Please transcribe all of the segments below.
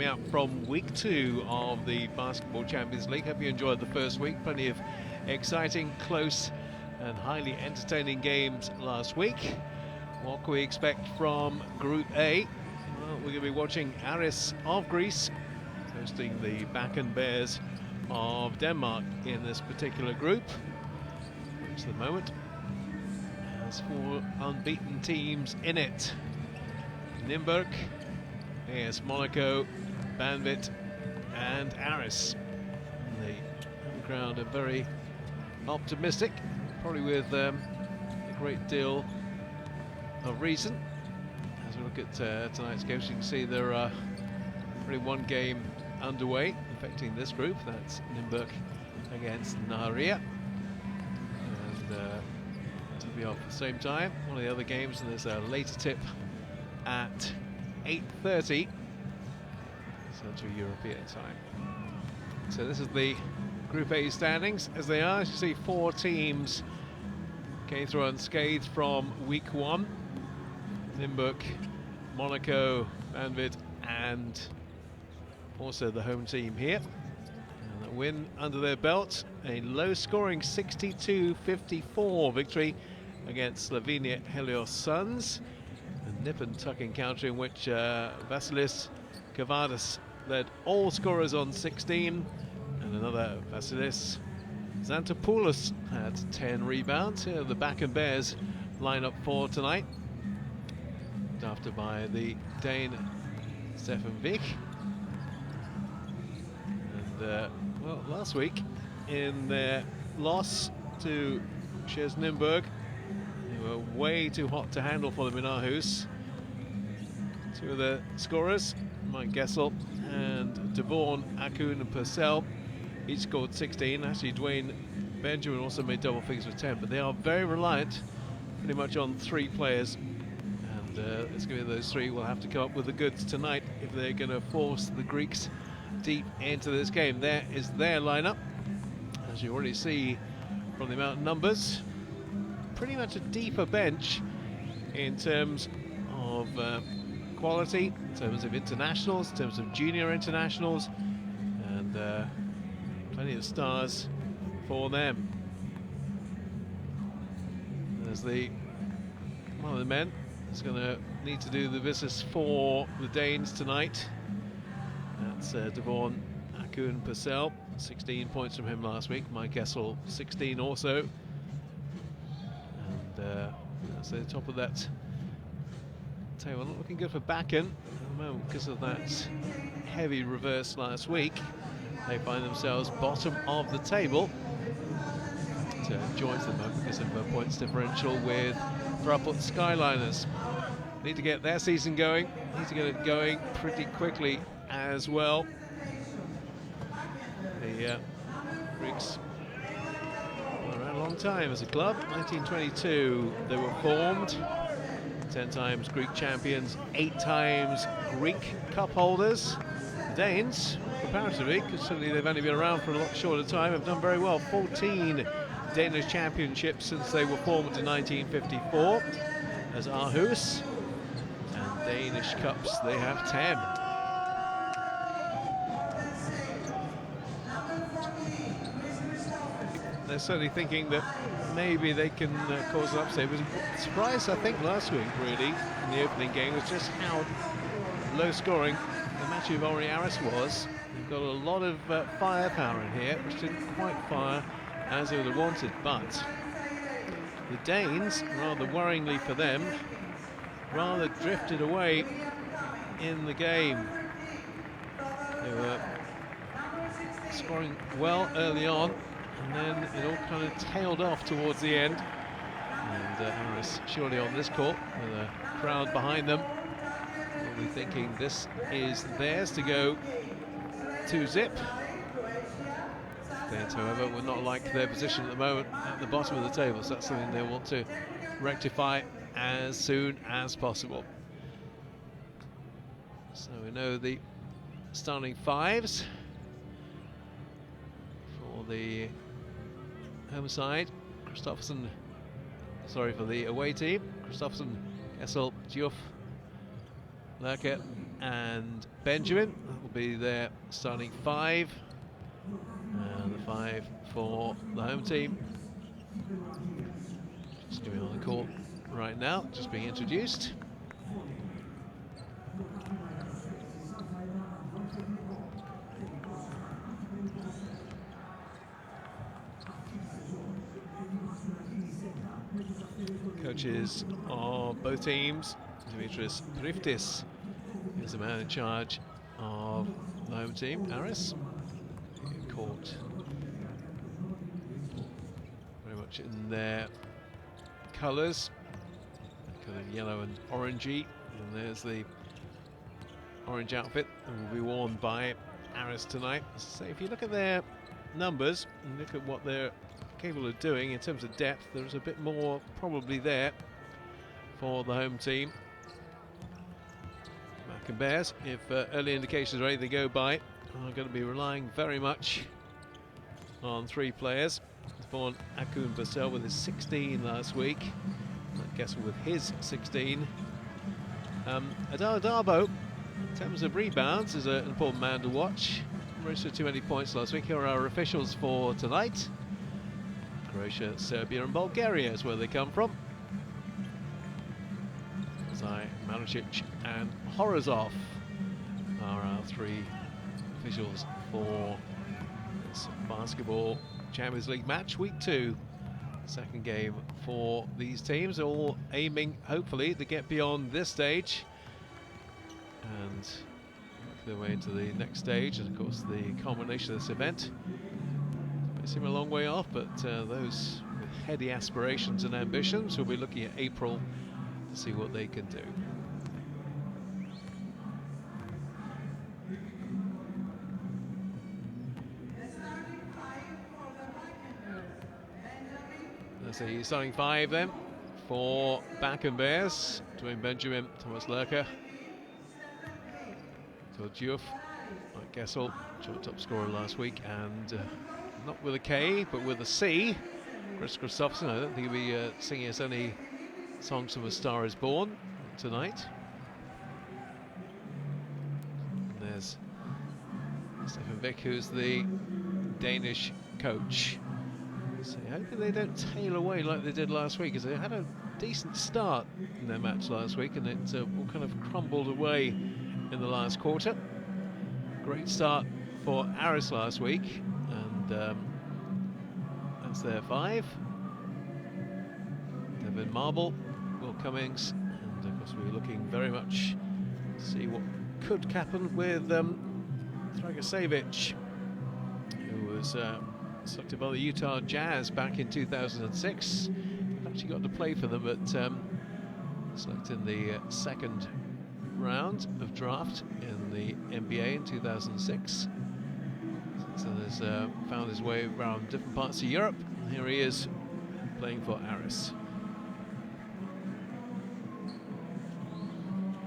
coming out from week 2 of the Basketball Champions League. Hope you enjoyed the first week. Plenty of exciting, close and highly entertaining games last week. What can we expect from Group A? Well, we're going to be watching Aris of Greece hosting the Bakken Bears of Denmark in this particular group, which at the moment has 4 unbeaten teams in it. Nymburk, AS Monaco, Banvit and Aris. And the home crowd are very optimistic, probably with a great deal of reason. As we look at tonight's games, you can see there are only one game underway affecting this group. That's Nymburk against Naria. And to be off at the same time, one of the other games, and there's a later tip at 8:30 Central European time. So this is the Group A standings as they are. As you see, 4 teams came through unscathed from week 1. Nymburk, Monaco, Banvit and also the home team here. And a win under their belt, a low-scoring 62-54 victory against Slovenia Helios Suns. A nip and tuck encounter in which Vasilis Kavadis led all scorers on 16, and another Vasilis Xantopoulos had 10 rebounds. Here are the Bakken Bears line up for tonight, looked after by the Dane Stefan Vik. And well, last week in their loss to Shez Nymburk, they were way too hot to handle for them in Aarhus. 2 of the scorers, Mike Gessel and Devorn, Akun and Purcell, each scored 16. Actually, Dwayne Benjamin also made double figures with 10, but they are very reliant pretty much on 3 players. And it's going to be those 3 will have to come up with the goods tonight if they're going to force the Greeks deep into this game. There is their lineup, as you already see from the amount of numbers. Pretty much a deeper bench in terms of quality, in terms of internationals, in terms of junior internationals, and plenty of stars for them. There's one of the men that's going to need to do the business for the Danes tonight. That's Devorn Akun Purcell, 16 points from him last week. Mike Gessel, 16 also. And that's the top of that table. Not looking good for Bakken at the moment because of that heavy reverse last week. They find themselves bottom of the table. It joins them because of a points differential with Fraport Skyliners. Need to get their season going. Need to get it going pretty quickly as well. The Greeks been around a long time as a club. 1922 they were formed. 10 times Greek champions, 8 times Greek cup holders. The Danes, comparatively, because certainly they've only been around for a lot shorter time, have done very well. 14 Danish championships since they were formed in 1954 as Aarhus. And Danish cups, they have 10. They're certainly thinking that maybe they can cause an upset. It was a surprise, I think, last week, really, in the opening game, was just how low scoring the match of Aris was. They've got a lot of firepower in here, which didn't quite fire as they would have wanted, but the Danes, rather worryingly for them, rather drifted away in the game. They were scoring well early on, and then it all kind of tailed off towards the end. And Aris surely on this court with a crowd behind them will be thinking this is theirs to go 2-zip. Danes, however, would not like their position at the moment at the bottom of the table, so that's something they want to rectify as soon as possible. So we know the starting 5s for the home side. Kristoffersen, sorry, for the away team. Kristoffersen, Kessel, Diouf, Lerke, and Benjamin. That will be their starting 5. And the 5 for the home team. Just going on the court right now, just being introduced. Coaches of both teams, Dimitris Priftis is the man in charge of the home team, Aris. Court very much in their colours, kind of yellow and orangey, and there's the orange outfit that will be worn by Aris tonight. So if you look at their numbers and look at what they're capable of doing in terms of depth, there's a bit more probably there for the home team. Bakken Bears, if early indications are anything to go by, are going to be relying very much on 3 players. Born Akun Basel with his 16 last week. I guess with his 16. Adar Darbo, in terms of rebounds, is an important man to watch. Registered too many points last week. Here are our officials for tonight. Croatia, Serbia and Bulgaria is where they come from. Zai, Marucic and Horozov are our 3 officials for this basketball Champions League match, week 2. Second game for these teams, all aiming hopefully to get beyond this stage and work their way into the next stage. And of course the culmination of this event may seem a long way off, but those with heady aspirations and ambitions will be looking at April to see what they can do. That's the starting 5 then for Bakken Bears. Dwayne Benjamin, Thomas Lerker, Tordjuf, Mike Gessel, joint top scorer last week, and not with a K but with a C, Chris Christopherson. I don't think he'll be singing us any songs from A Star Is Born tonight. And there's Stefan Vick, who's the Danish coach. So hoping they don't tail away like they did last week, because they had a decent start in their match last week and it all kind of crumbled away in the last quarter. Great start for Aris last week, and that's their 5. Devin Marble, Will Cummings, and of course we're looking very much to see what could happen with Dragicevic, who was selected by the Utah Jazz back in 2006. Actually got to play for them, but selected in the second round of draft in the NBA in 2006. So has found his way around different parts of Europe. And here he is playing for Aris.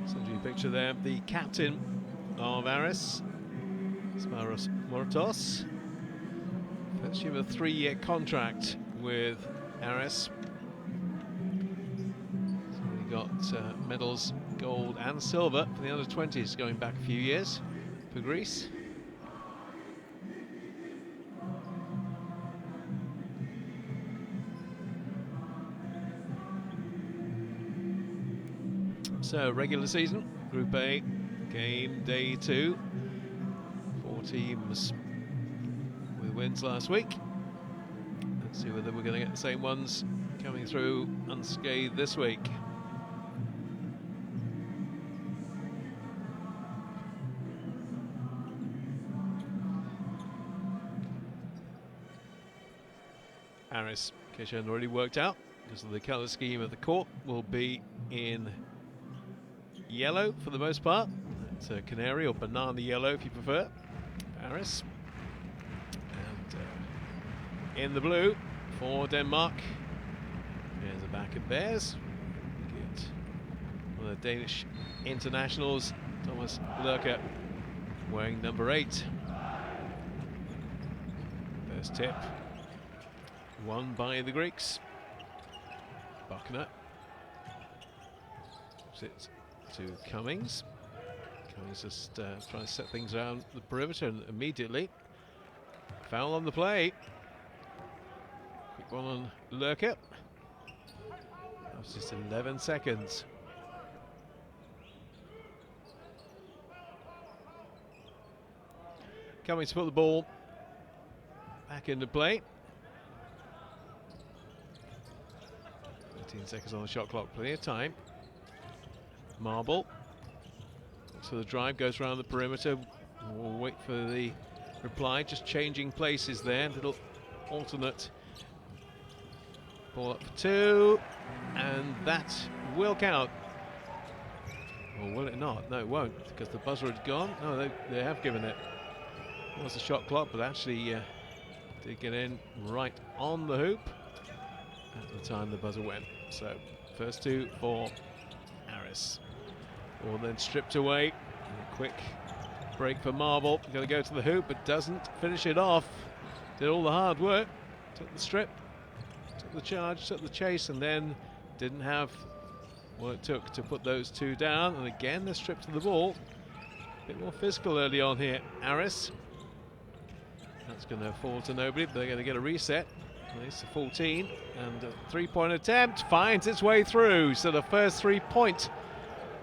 So do you picture there the captain of Aris, Sparos Mortos. First year of a 3-year contract with Aris. So we got medals, gold and silver for the under-20s going back a few years for Greece. So regular season, Group A, game day 2. 4 teams with wins last week. Let's see whether we're going to get the same ones coming through unscathed this week. Aris, in case you hadn't already worked out, because of the colour scheme of the court, will be in yellow for the most part. It's a canary or banana yellow if you prefer. Aris. And in the blue for Denmark, there's the Bakken Bears. Get one of the Danish internationals, Thomas Lerker, wearing number 8. First tip won by the Greeks. Buckner. It to Cummings. He's just trying to set things around the perimeter, and immediately foul on the play. Quick one on Lurker. That was just 11 seconds. Coming to put the ball back into play. 15 seconds on the shot clock, plenty of time. Marble. So the drive goes around the perimeter. We'll wait for the reply, just changing places there. Little alternate. Ball up for two, and that will count. Or will it not? No, it won't, because the buzzer had gone. No, they have given it. It was a shot clock, but actually did get in right on the hoop at the time the buzzer went. So first two for Aris. Ball then stripped away. A quick break for Marble. Going to go to the hoop, but doesn't finish it off. Did all the hard work. Took the strip, took the charge, took the chase, and then didn't have what it took to put those two down. And again, the strip to the ball. A bit more physical early on here. Aris. That's going to fall to nobody, but they're going to get a reset. It's a 14, and a three-point attempt finds its way through. So the first three-point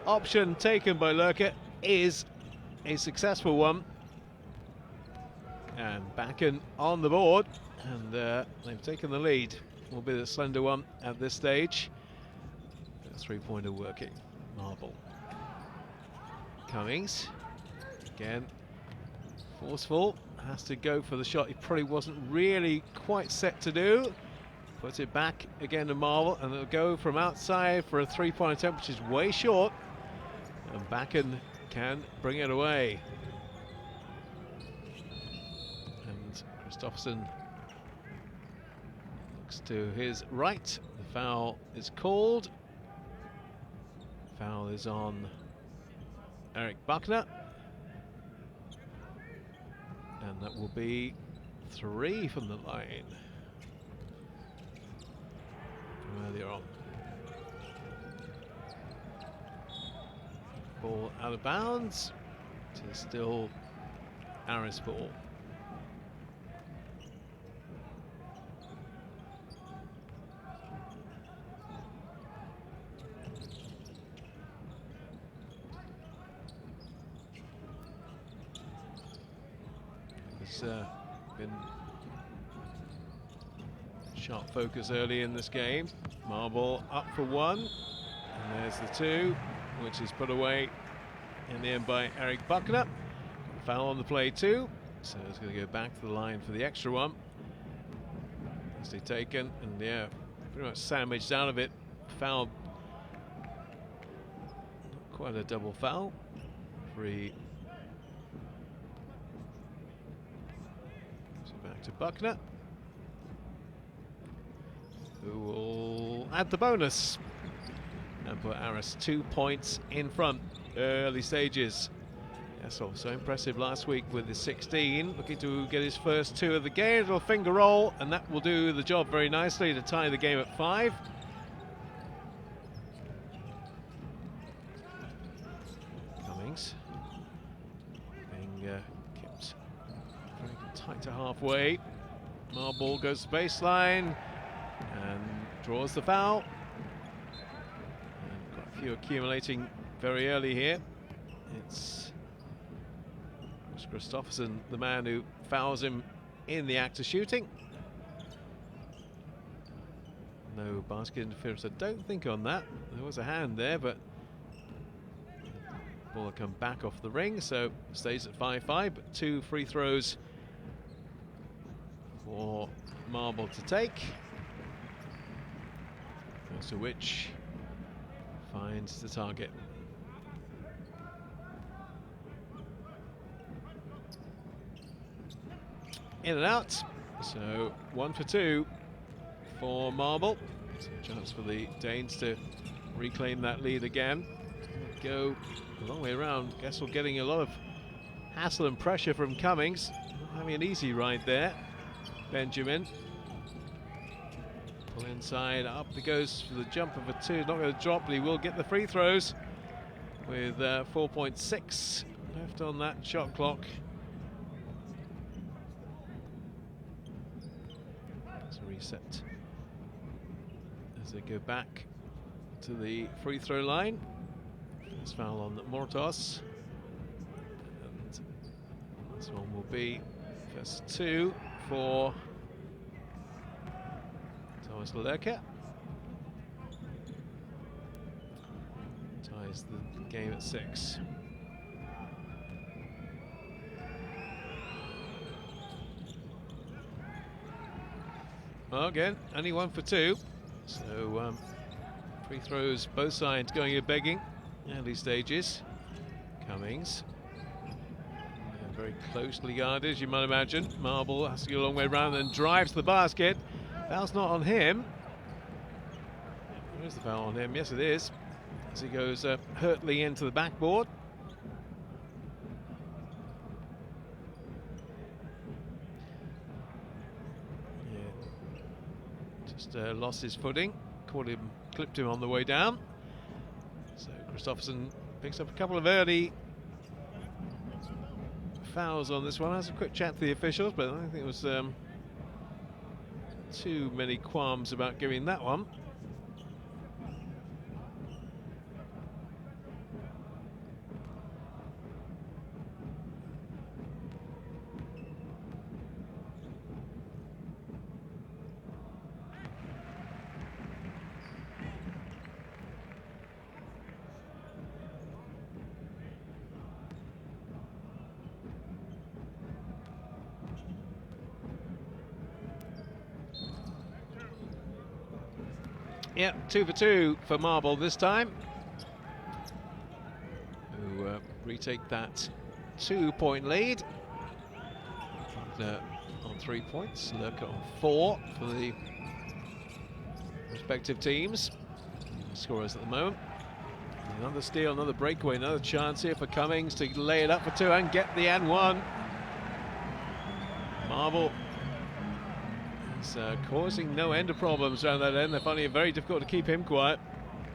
option taken by Lurker is a successful one. And Bakken on the board, and they've taken the lead. Will be the slender one at this stage. Three-pointer working. Marble. Cummings. Again, forceful. Has to go for the shot he probably wasn't really quite set to do. Puts it back again to Marble, and it'll go from outside for a three-point attempt, which is way short. And Bakken can bring it away. And Christopherson looks to his right. The foul is called. Foul is on Eric Buckner. And that will be 3 from the line from earlier on. Ball out of bounds. It is still Aris ball. Been sharp focus early in this game. Marble up for one, and there's the two, which is put away in the end by Eric Buckner. Foul on the play too, so it's going to go back to the line for the extra one. Nicely taken, and yeah, pretty much sandwiched out of it. Foul, not quite a double foul. Free. Back to Buckner, who will add the bonus and put Aris 2 points in front early stages. That's also impressive last week with his 16, looking to get his first 2 of the game. A little finger roll, and that will do the job very nicely to tie the game at 5. Cummings being kept very tight to halfway. Marble goes to baseline and draws the foul. And quite a few accumulating very early here. It's Christopherson, the man who fouls him in the act of shooting. No basket interference, I don't think, on that. There was a hand there, but the ball will come back off the ring, so stays at 5-5, but 2 free throws for Marble to take. First of which finds the target. In and out, so 1 for 2 for Marble. So a chance for the Danes to reclaim that lead again. Go a long way around. Gessel getting a lot of hassle and pressure from Cummings. Not having an easy ride there. Benjamin. Pull inside, up he goes for the jump of a 2. Not going to drop, but he will get the free throws. with 4.6 left on that shot clock. It's a reset as they go back to the free throw line. First foul on Mortos. And this one will be first 2 for Thomas Lerker. Ties the game at 6. Well, again, only 1 for 2. So free throws both sides going in begging. Early stages. Cummings. Very closely guarded, you might imagine. Marble has to go a long way around and drives the basket. Foul's not on him. Where's the foul on him? Yes, it is. As he goes hurtling into the backboard. Yeah. Just lost his footing. Clipped him on the way down. So Christopherson picks up a couple of early fouls on this one. Has a quick chat to the officials, but I don't think it was too many qualms about giving that one. Yeah, 2 for 2 for Marble this time. Who retake that 2-point lead. On 3 points, Lerker on 4 for the respective teams. Scorers at the moment. Another steal, another breakaway, another chance here for Cummings to lay it up for 2 and get the and 1. Marble is causing no end of problems around that end. They're finding it very difficult to keep him quiet.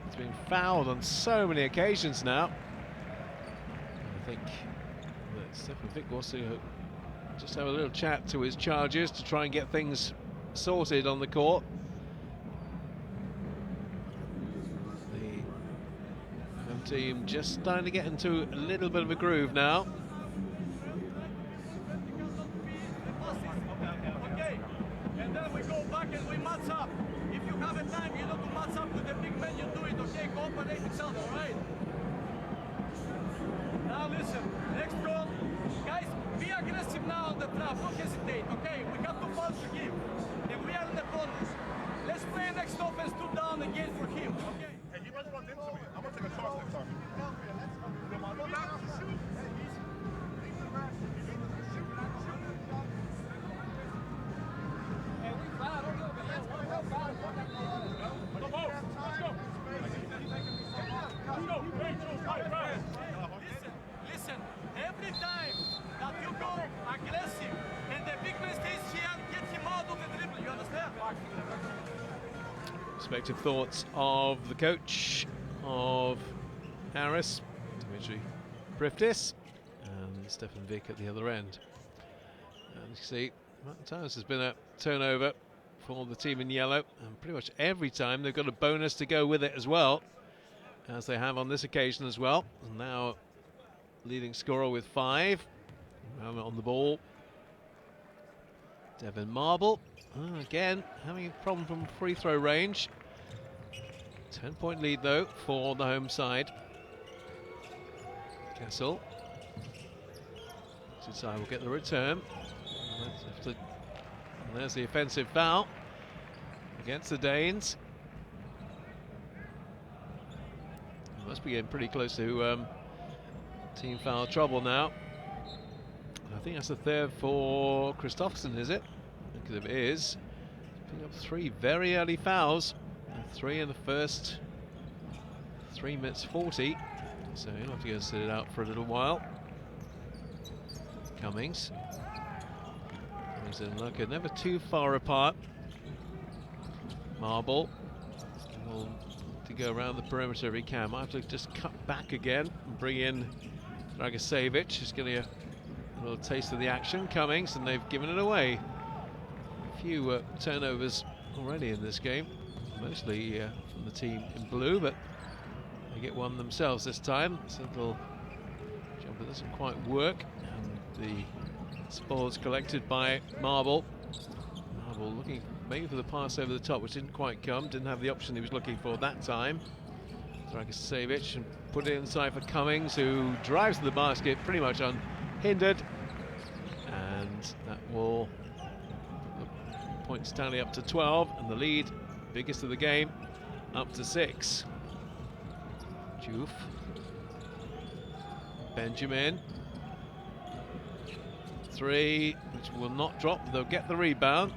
He's been fouled on so many occasions now. I think that Stefan Vick wants to just have a little chat to his charges to try and get things sorted on the court. The home team just starting to get into a little bit of a groove now. Respective thoughts of the coach of Aris, Dimitri Priftis, and Stefan Vick at the other end. And you can see, Martin Thomas has been a turnover for the team in yellow, and pretty much every time they've got a bonus to go with it as well, as they have on this occasion as well. And now leading scorer with 5 on the ball, Devin Marble. Again, having a problem from free throw range. 10-point lead though for the home side. Kessel. Side will get the return. And there's the offensive foul against the Danes. Must be getting pretty close to team foul trouble now. I think that's the 3rd for Christopherson, is it? Because if it is, picking up 3 very early fouls, and 3 in the first 3 minutes 40, so he'll have to go sit it out for a little while. Cummings and Lerker never too far apart. Marble go around the perimeter if he can. Might have to just cut back again and bring in Dragicevic, who's getting a little taste of the action. Cummings, and they've given it away. A few turnovers already in this game, mostly from the team in blue, but they get one themselves this time. It's a little jumper doesn't quite work, and the spoils collected by Marble. Marble looking maybe for the pass over the top, which didn't quite come, didn't have the option he was looking for that time. Dragicevic and put it inside for Cummings, who drives to the basket pretty much unhindered, and that will put the points tally up to 12, and the lead, biggest of the game, up to 6. Juve, Benjamin, 3, which will not drop. They'll get the rebound.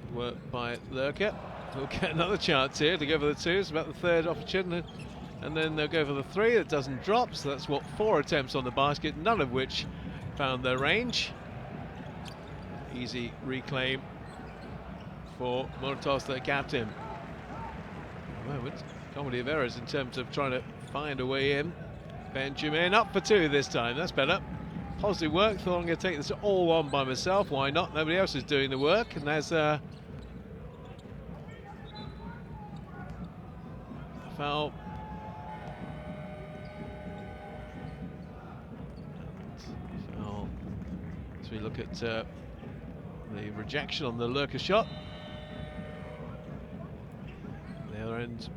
Good work by Lurker. We'll get another chance here to go for the 2. It's about the 3rd opportunity, and then they'll go for the 3. That doesn't drop, so that's what 4 attempts on the basket, none of which found their range. Easy reclaim for Muratos, their captain. Moment, comedy of errors in terms of trying to find a way in. Benjamin up for 2 this time. That's better. Positive work. Thought I'm going to take this all on by myself. Why not? Nobody else is doing the work, and there's foul. Foul. As we look at the rejection on the Lurker shot. The other end,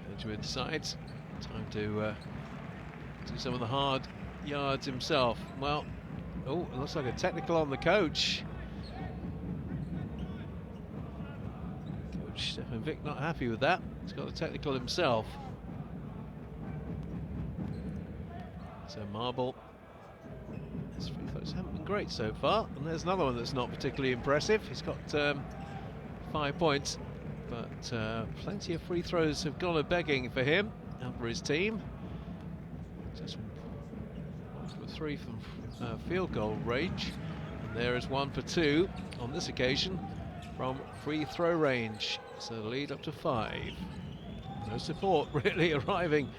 Benjamin decides time to do some of the hard yards himself. Well, oh, it looks like a technical on the coach. Stefan Vick not happy with that. He's got a technical himself. So Marble, his free throws haven't been great so far, and there's another one that's not particularly impressive. He's got 5 points, but plenty of free throws have gone a-begging for him and for his team. Just 1 for 3 from field goal range, and there is 1 for 2 on this occasion from free throw range. So the lead up to 5. No support really arriving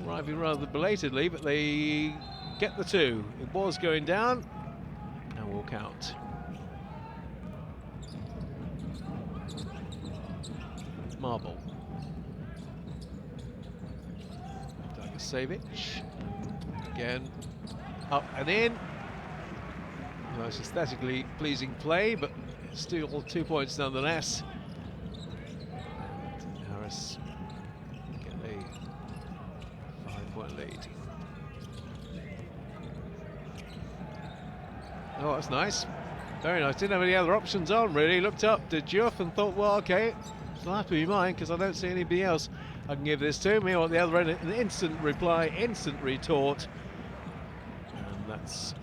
rather belatedly, but they get the 2. It was going down, and will count. Marble. Dragicevic. Again, up and in. Nice aesthetically pleasing play, but still 2 points nonetheless. Aris get a 5-point lead. Oh, that's nice. Very nice. Didn't have any other options on, really. Looked up to Juff and thought, well, okay, it'll have to be mine because I don't see anybody else I can give this to. Me on the other end, an instant reply, instant retort. And that's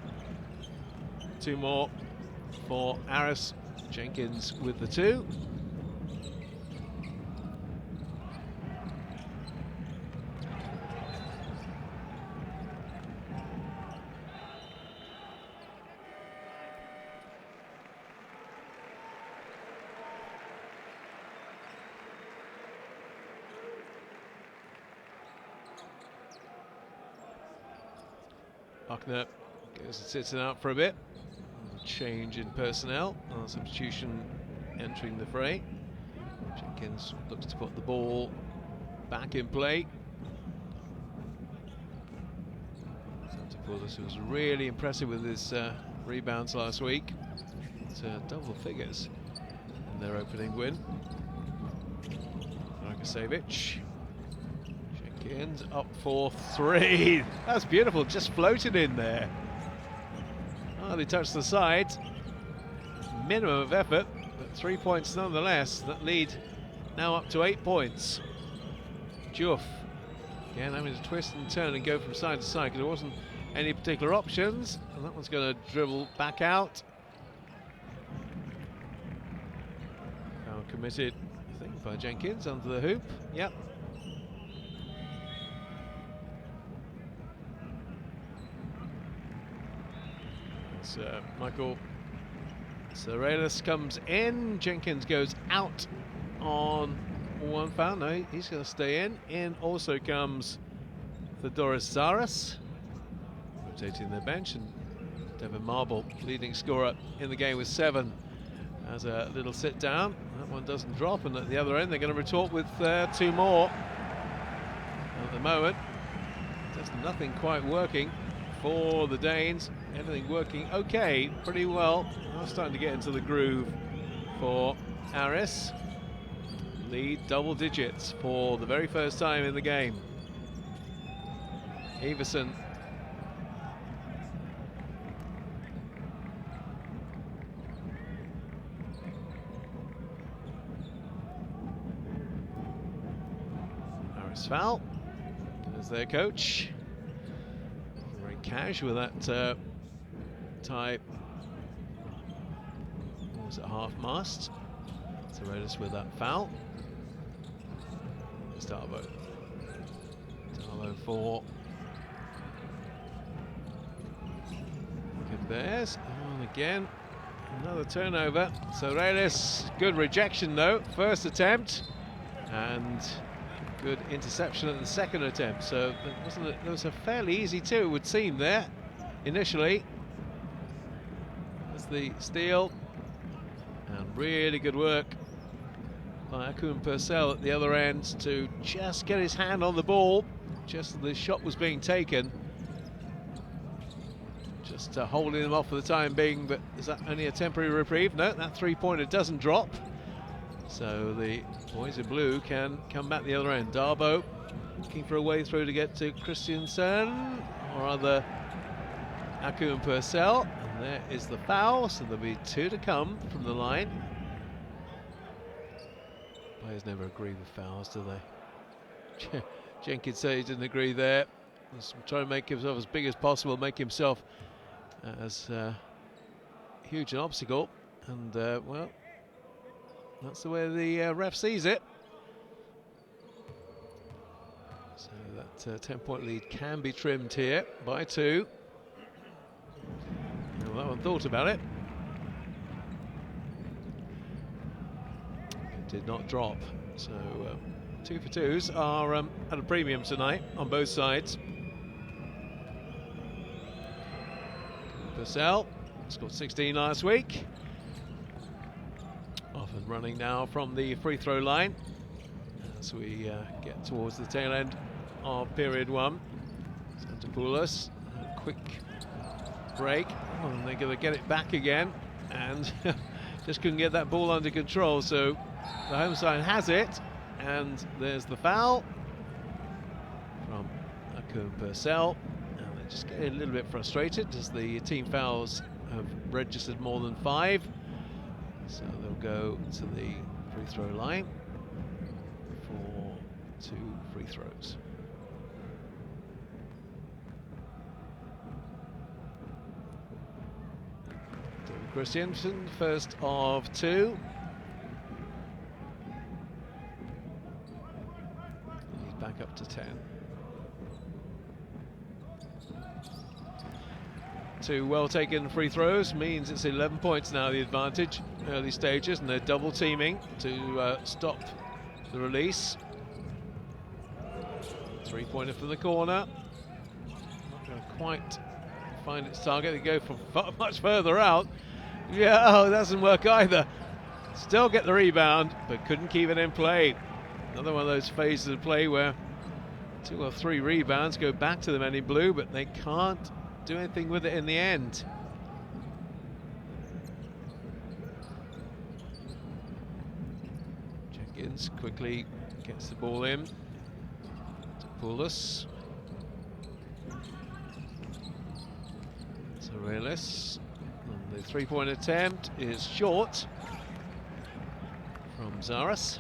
2 more for Aris. Jenkins with the 2. Buckner goes and sits it out for a bit. Change in personnel, substitution entering the fray. Jenkins looks to put the ball back in play. Santopoulos, who was really impressive with his rebounds last week. It's double figures in their opening win. Dragicevic. Jenkins up for 3. That's beautiful, just floated in there. Hardly touched the side. Minimum of effort, but 3 points nonetheless. That lead now up to 8 points. Juff again having to twist and turn and go from side to side because there wasn't any particular options. And that one's going to dribble back out. Foul committed, I think, by Jenkins under the hoop. Yep. Michael Serelis comes in. Jenkins goes out on one foul. No, he's going to stay in. In also comes Aris, rotating their bench, and Devon Marble, leading scorer in the game with 7, has a little sit down. That one doesn't drop, and at the other end they're going to retort with 2 more. At the moment, just nothing quite working for the Danes. Everything working okay, pretty well. Now starting to get into the groove for Aris. Lead double digits for the very first time in the game. Everson. Aris foul. There's their coach. Very cash with that type. What was it, half mast? So Aris with that foul. Darbo for Bakken Bears. And again, another turnover. So Aris, good rejection though, first attempt, and good interception at the second attempt. So there was a fairly easy 2, it would seem, there initially. That's the steal, and really good work by Purcell at the other end to just get his hand on the ball just as the shot was being taken. Just holding them off for the time being, but is that only a temporary reprieve? No, that 3-pointer doesn't drop. So the boys in blue can come back the other end. Darbo looking for a way through to get to Christiansen, or rather Purcell, and there is the foul, so there'll be 2 to come from the line. Players never agree with fouls, do they? Jenkins said he didn't agree there. He's trying to make himself as big as possible, make himself as huge an obstacle, and well, that's the way the ref sees it. So that 10-point lead can be trimmed here by 2. Well, that one thought about it. Did not drop, so 2 for 2s are at a premium tonight on both sides. Purcell scored 16 last week. Off and running now from the free throw line as we get towards the tail end of period 1. Santopoulos, a quick break, and they're going to get it back again, and just couldn't get that ball under control. So the home side has it, and there's the foul from Purcell, and they're just getting a little bit frustrated as the team fouls have registered more than 5, so they'll go to the free throw line for 2 free throws. Christiansen, first of 2. He's back up to 10. 2 well taken free throws means it's 11 points now, the advantage, early stages, and they're double teaming to stop the release. 3-pointer from the corner. Not going to quite find its target. They go from much further out. Yeah, oh, it doesn't work either. Still get the rebound, but couldn't keep it in play. Another one of those phases of play where 2 or 3 rebounds go back to the men in blue, but they can't do anything with it in the end. Jenkins quickly gets the ball in to Poulos. Aris. The 3-point attempt is short from Aris.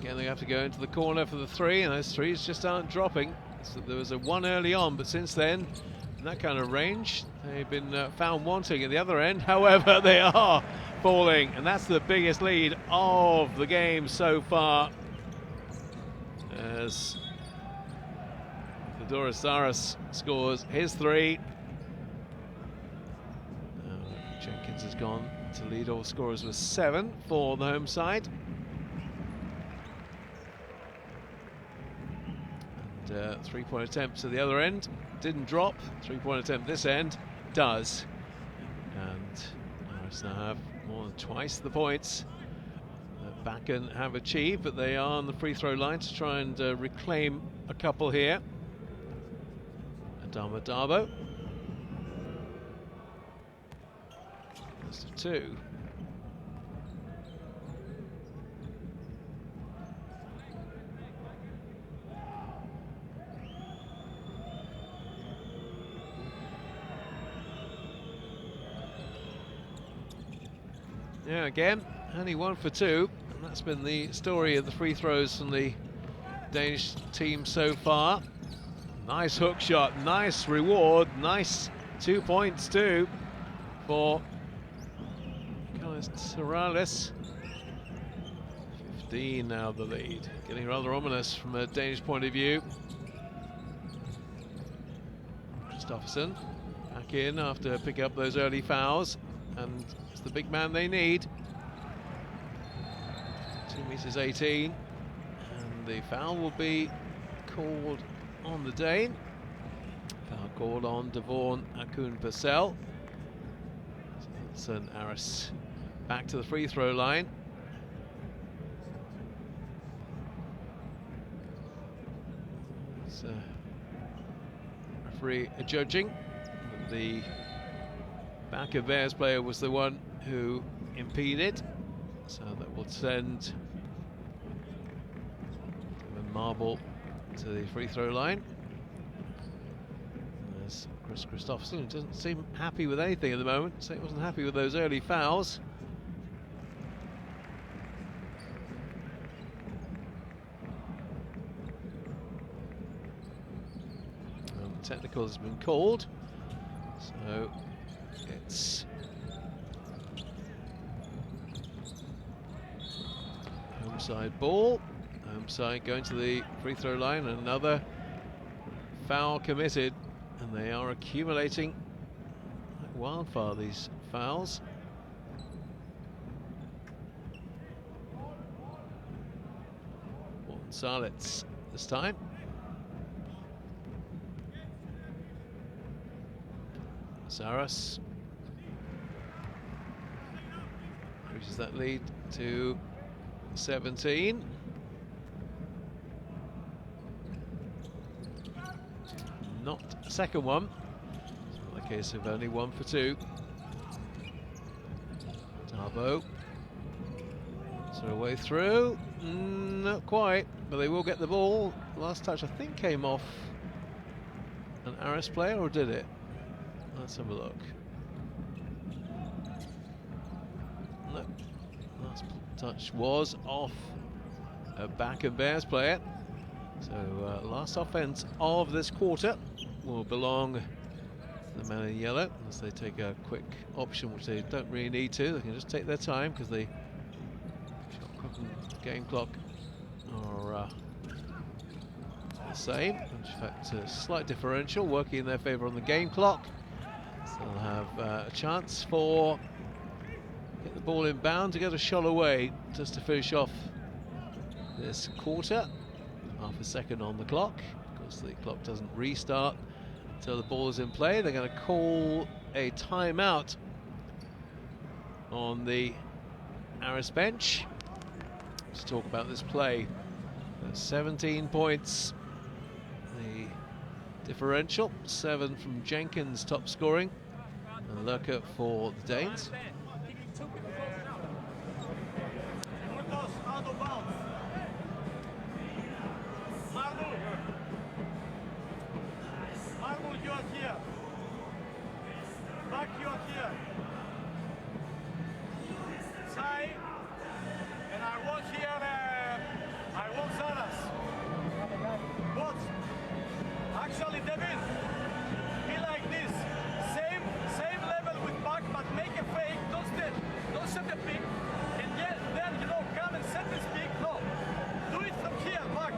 Again, they have to go into the corner for the 3, and those 3s just aren't dropping. So there was a 1 early on, but since then, in that kind of range, they've been found wanting at the other end. However, they are falling, and that's the biggest lead of the game so far, as Aris scores his 3. Jenkins has gone to lead all scorers with 7 for the home side. And 3-point attempt to the other end, didn't drop. 3-point attempt this end does. And Aris now have more than twice the points that Bakken have achieved, but they are on the free throw line to try and reclaim a couple here. Adama Dabo. That's to 2. Yeah, again, only 1 for 2, and that's been the story of the free throws from the Danish team so far. Nice hook shot, nice reward, nice 2 points too for Aris. 15 now the lead, getting rather ominous from a Danish point of view. Kristoffersen back in after picking up those early fouls, and it's the big man they need. 2 meters 18, and the foul will be called on the Dane. Foul called on Devon Akun-Purcell. So Aris back to the free throw line. So referee judging. The Bakken Bears player was the one who impeded, so that will send Marble to the free throw line. And there's Chris Kristoffersen, who doesn't seem happy with anything at the moment, so he wasn't happy with those early fouls. Technical has been called, so it's home side ball. Home side going to the free throw line, and another foul committed, and they are accumulating like wildfire, these fouls. Morten Sarlitz this time. Aris increases that lead to 17. Not a second one. It's not the case of only 1 for 2. Dabo. So a way through. Not quite, but they will get the ball. Last touch, I think, came off an Aris player, or did it? Let's have a look. No, last touch was off a Bakken Bears player. So last offense of this quarter will belong to the man in yellow, unless they take a quick option, which they don't really need to. They can just take their time, because the shot clock and game clock are the same. In fact, a slight differential working in their favour on the game clock. So they'll have a chance for get the ball inbound to get a shot away, just to finish off this quarter. Half a second on the clock. Of course, the clock doesn't restart until the ball is in play. They're going to call a timeout on the Aris bench. Let's talk about this play. 17 points. The differential, 7 from Jenkins, top scoring, and Lurker for the Danes. Actually, Devin, be like this. Same level with back, but make a fake. Don't set the pick, and then come and set this pick. No, do it from here, back.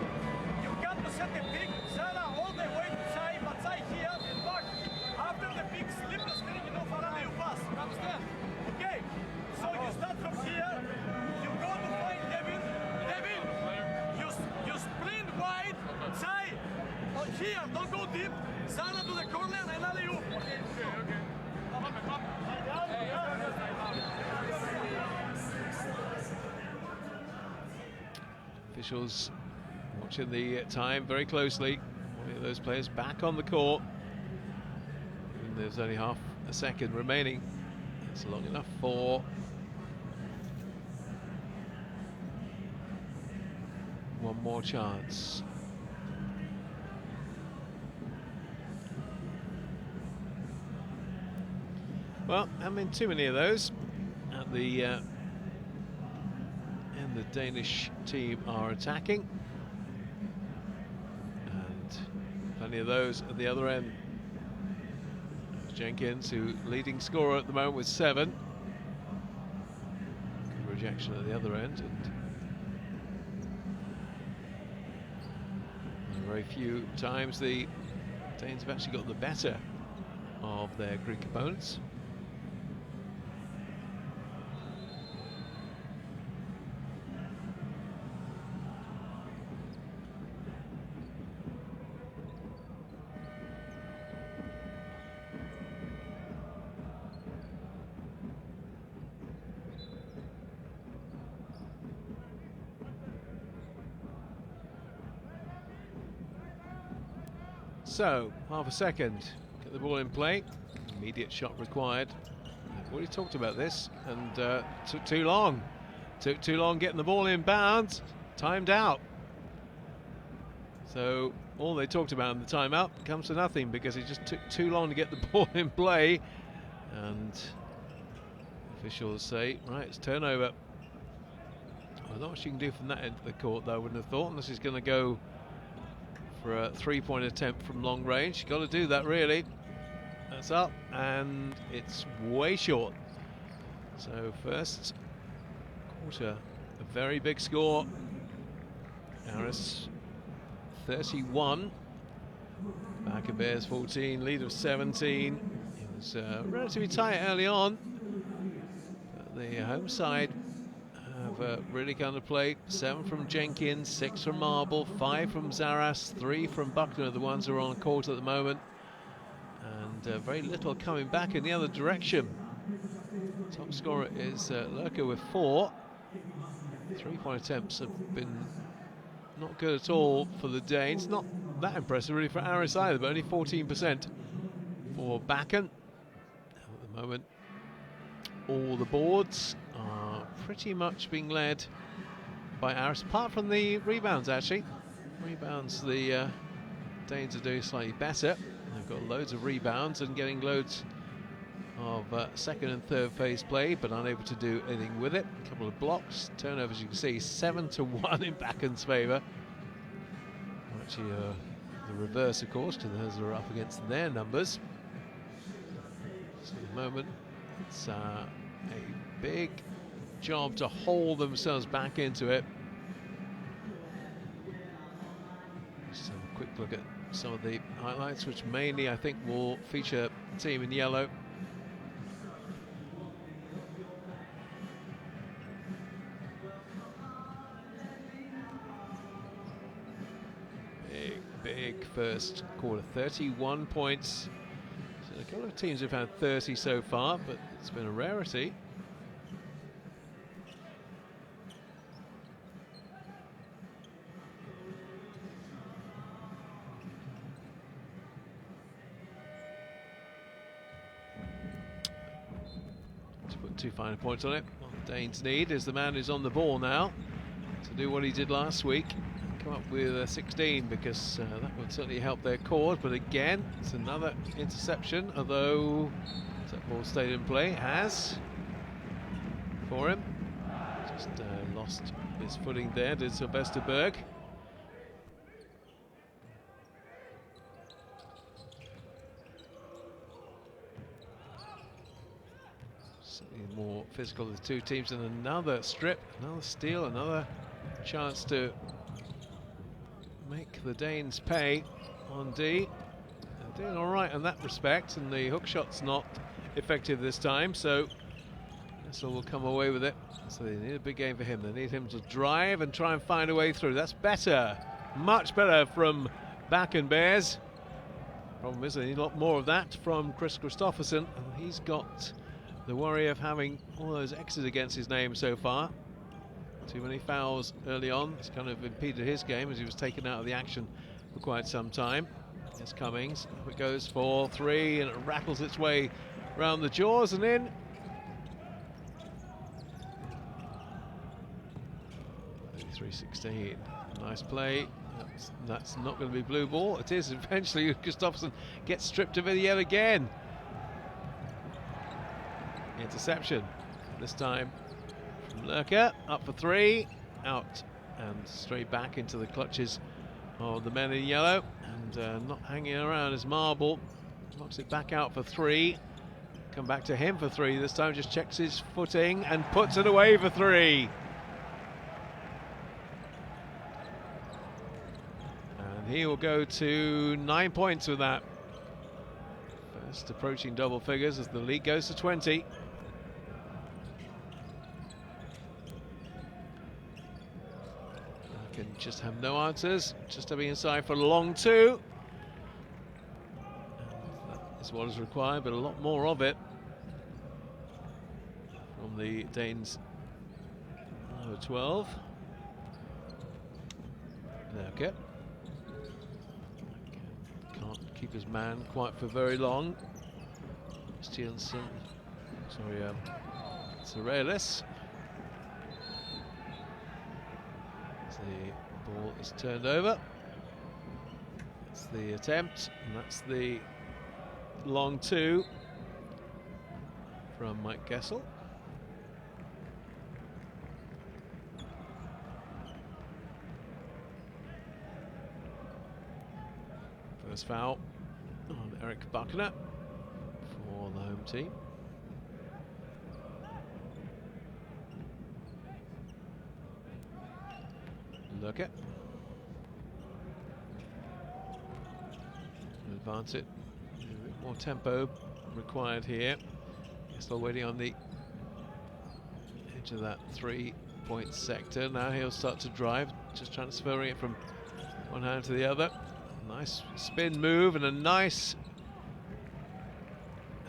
You got to set the pick. Zara all the way to Sai, but Sai here and back. After the pick, slip the screen. Farana, you pass. Understand? Okay. it. Sana to the corner and alley-oop. Okay. Officials watching the time very closely. One of those players back on the court. And there's only half a second remaining. That's long enough for one more chance. Well, I mean, too many of those at the and the Danish team are attacking, and plenty of those at the other end. Jenkins, who leading scorer at the moment with 7. Good rejection at the other end, and very few times the Danes have actually got the better of their Greek opponents. So, half a second, get the ball in play, immediate shot required. We've already talked about this, and took too long. Took too long getting the ball in bounds, timed out. So, all they talked about in the timeout comes to nothing because it just took too long to get the ball in play. And officials say, right, it's turnover. Well, not much you can do from that end of the court, though, I wouldn't have thought, unless he's going to go for a 3-point attempt from long range. Got to do that, really. That's up, and it's way short. So first quarter, a very big score. Aris 31, Bakken Bears 14, lead of 17. It was relatively tight early on, but the home side have really come to play. 7 from Jenkins, 6 from Marble, 5 from Aris, 3 from Buckner are the ones who are on court at the moment, and very little coming back in the other direction. Top scorer is Lurker with 4. 3-point attempts have been not good at all for the Danes. Not that impressive really for Aris either, but only 14% for Bakken. At the moment, all the boards are pretty much being led by Aris, apart from the rebounds actually. Rebounds, the Danes are doing slightly better. They've got loads of rebounds and getting loads of second and third phase play, but unable to do anything with it. A couple of blocks, turnovers, you can see 7-1 in Bakken's favour. Actually the reverse, of course, because those are up against their numbers. So at the moment it's a big job to hold themselves back into it. Just have a quick look at some of the highlights, which mainly I think will feature the team in yellow. Big first quarter, 31 points. So a couple of teams have had 30 so far, but it's been a rarity. To put 2 final points on it, what the Danes need is the man who's on the ball now to do what he did last week. Come up with a 16, because that would certainly help their cause. But again, it's another interception, although that ball stayed in play. Has for him, just lost his footing there, did Sylvester Berg. Certainly more physical of the two teams, and another strip, another steal, another chance to make the Danes pay on D. They're doing all right in that respect, and the hook shot's not effective this time, so Nessel will come away with it. So they need a big game for him. They need him to drive and try and find a way through. That's better, much better from Bakken Bears. Problem is, they need a lot more of that from Chris Christopherson. And he's got the worry of having all those X's against his name so far. Too many fouls early on. It's kind of impeded his game as he was taken out of the action for quite some time. Here's Cummings. It goes for 3 and it rattles its way around the jaws and in. .316. Nice play. That's not going to be blue ball. It is. Eventually Gustafsson gets stripped of it yet again. Interception. This time from Lurker. Up for 3. Out and straight back into the clutches of the men in yellow. And not hanging around as Marble knocks it back out for 3. Come back to him for 3. This time just checks his footing and puts it away for 3. He will go to 9 points with that. First approaching double figures as the lead goes to 20. Can just have no answers, just to be inside for a long 2. And that is what is required, but a lot more of it from the Danes. Number 12. Okay. Keep his man quite for very long. Stevenson, sorry, Aris. The ball is turned over. That's the attempt, and that's the long 2 from Mike Gessel. First foul on Eric Buckner for the home team. Look at advance it. A bit more tempo required here. Still waiting on the edge of that 3-point sector. Now he'll start to drive, just transferring it from one hand to the other. Nice spin move and a nice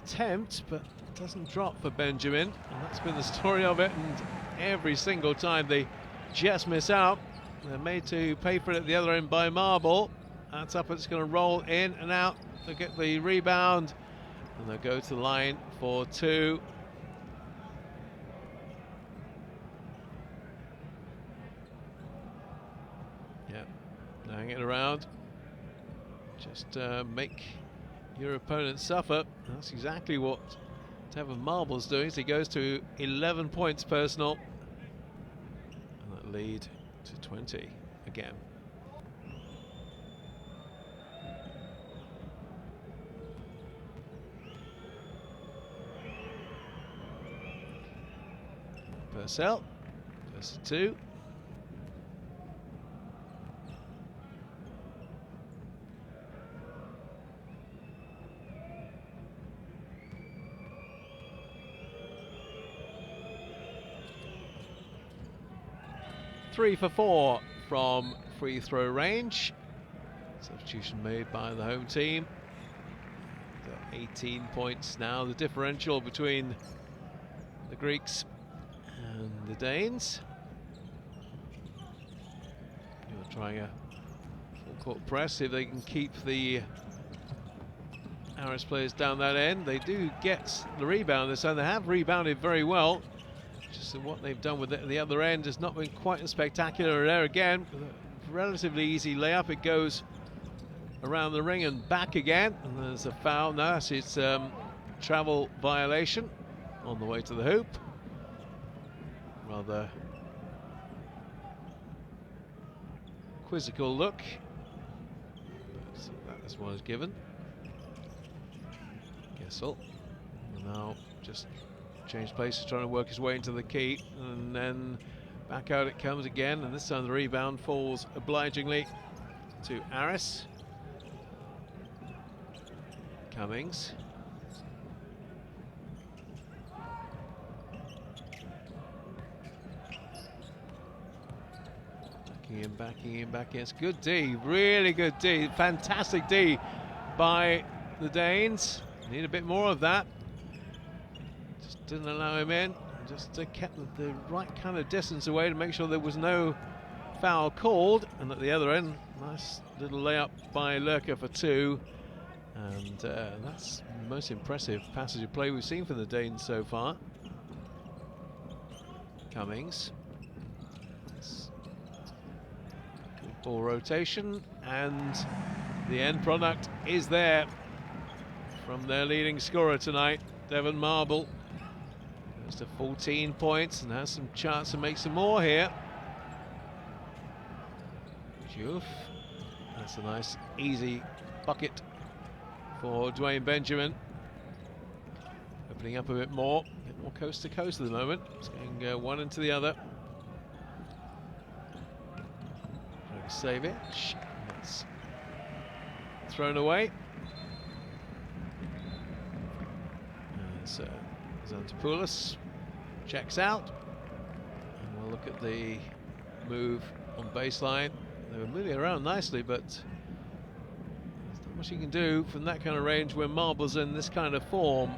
attempt, but it doesn't drop for Benjamin. And that's been the story of it. And every single time they just miss out, they're made to pay for it at the other end by Marble. That's up, it's going to roll in and out to get the rebound. And they'll go to the line for 2. Yeah, hang it around. Just make your opponent suffer. That's exactly what Tevin Marble's doing. So he goes to 11 points personal. And that lead to 20 again. Purcell, first 2. Three for 4 from free throw range. Substitution made by the home team. Got 18 points now, the differential between the Greeks and the Danes. You're trying a full court press, see if they can keep the Aris players down that end. They do get the rebound this time. They have rebounded very well. Just what they've done with it at the other end has not been quite as spectacular. There again, a relatively easy layup. It goes around the ring and back again. And there's a foul. No, it's travel violation on the way to the hoop. Rather quizzical look. But that is what is given. Gessel. Now just change places, trying to work his way into the key, and then back out it comes again, and this time the rebound falls obligingly to Aris. Cummings. Backing in, backing in, backing in. It's good D, really good D, fantastic D by the Danes. Need a bit more of that. Just didn't allow him in. Just kept the right kind of distance away to make sure there was no foul called. And at the other end, nice little layup by Lurker for 2. And that's the most impressive passage of play we've seen from the Danes so far. Cummings. Good ball rotation, and the end product is there from their leading scorer tonight, Devon Marble. Goes to 14 points and has some chance to make some more here. Juf. That's a nice, easy bucket for Dwayne Benjamin. Opening up a bit more coast to coast at the moment. It's going one into the other. Trying to save it. It's thrown away. So Xantopoulos checks out. And we'll look at the move on baseline. They were moving around nicely, but there's not much you can do from that kind of range when Marble's in this kind of form.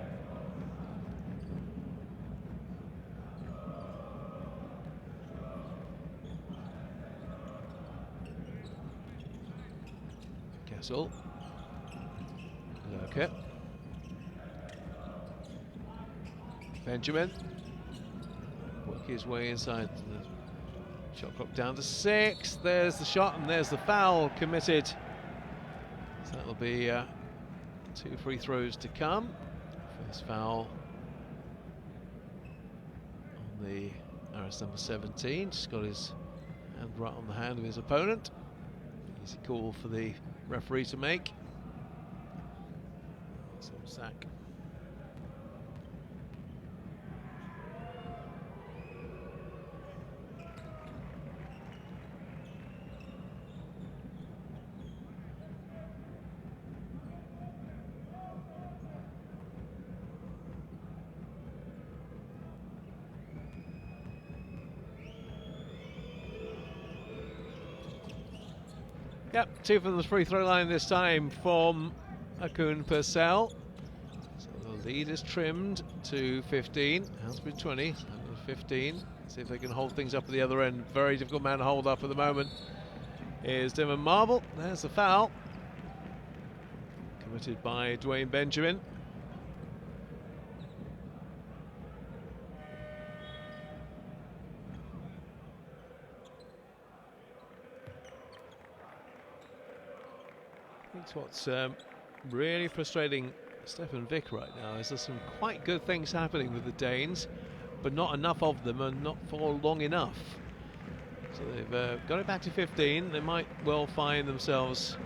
Kessel. Lurker. Benjamin. Work his way inside the shot clock down to 6. There's the shot and there's the foul committed. So that'll be 2 free throws to come. First foul on the Aris number 17. Just got his hand right on the hand of his opponent. Easy call for the referee to make. Some sack. Yep, 2 from the free throw line this time from Akun Purcell. So the lead is trimmed to 15. Has been 20, 15. See if they can hold things up at the other end. Very difficult man to hold up at the moment is Devon Marble. There's the foul. Committed by Dwayne Benjamin. What's really frustrating Stefan Vick right now is there's some quite good things happening with the Danes, but not enough of them and not for long enough. So they've got it back to 15. They might well find themselves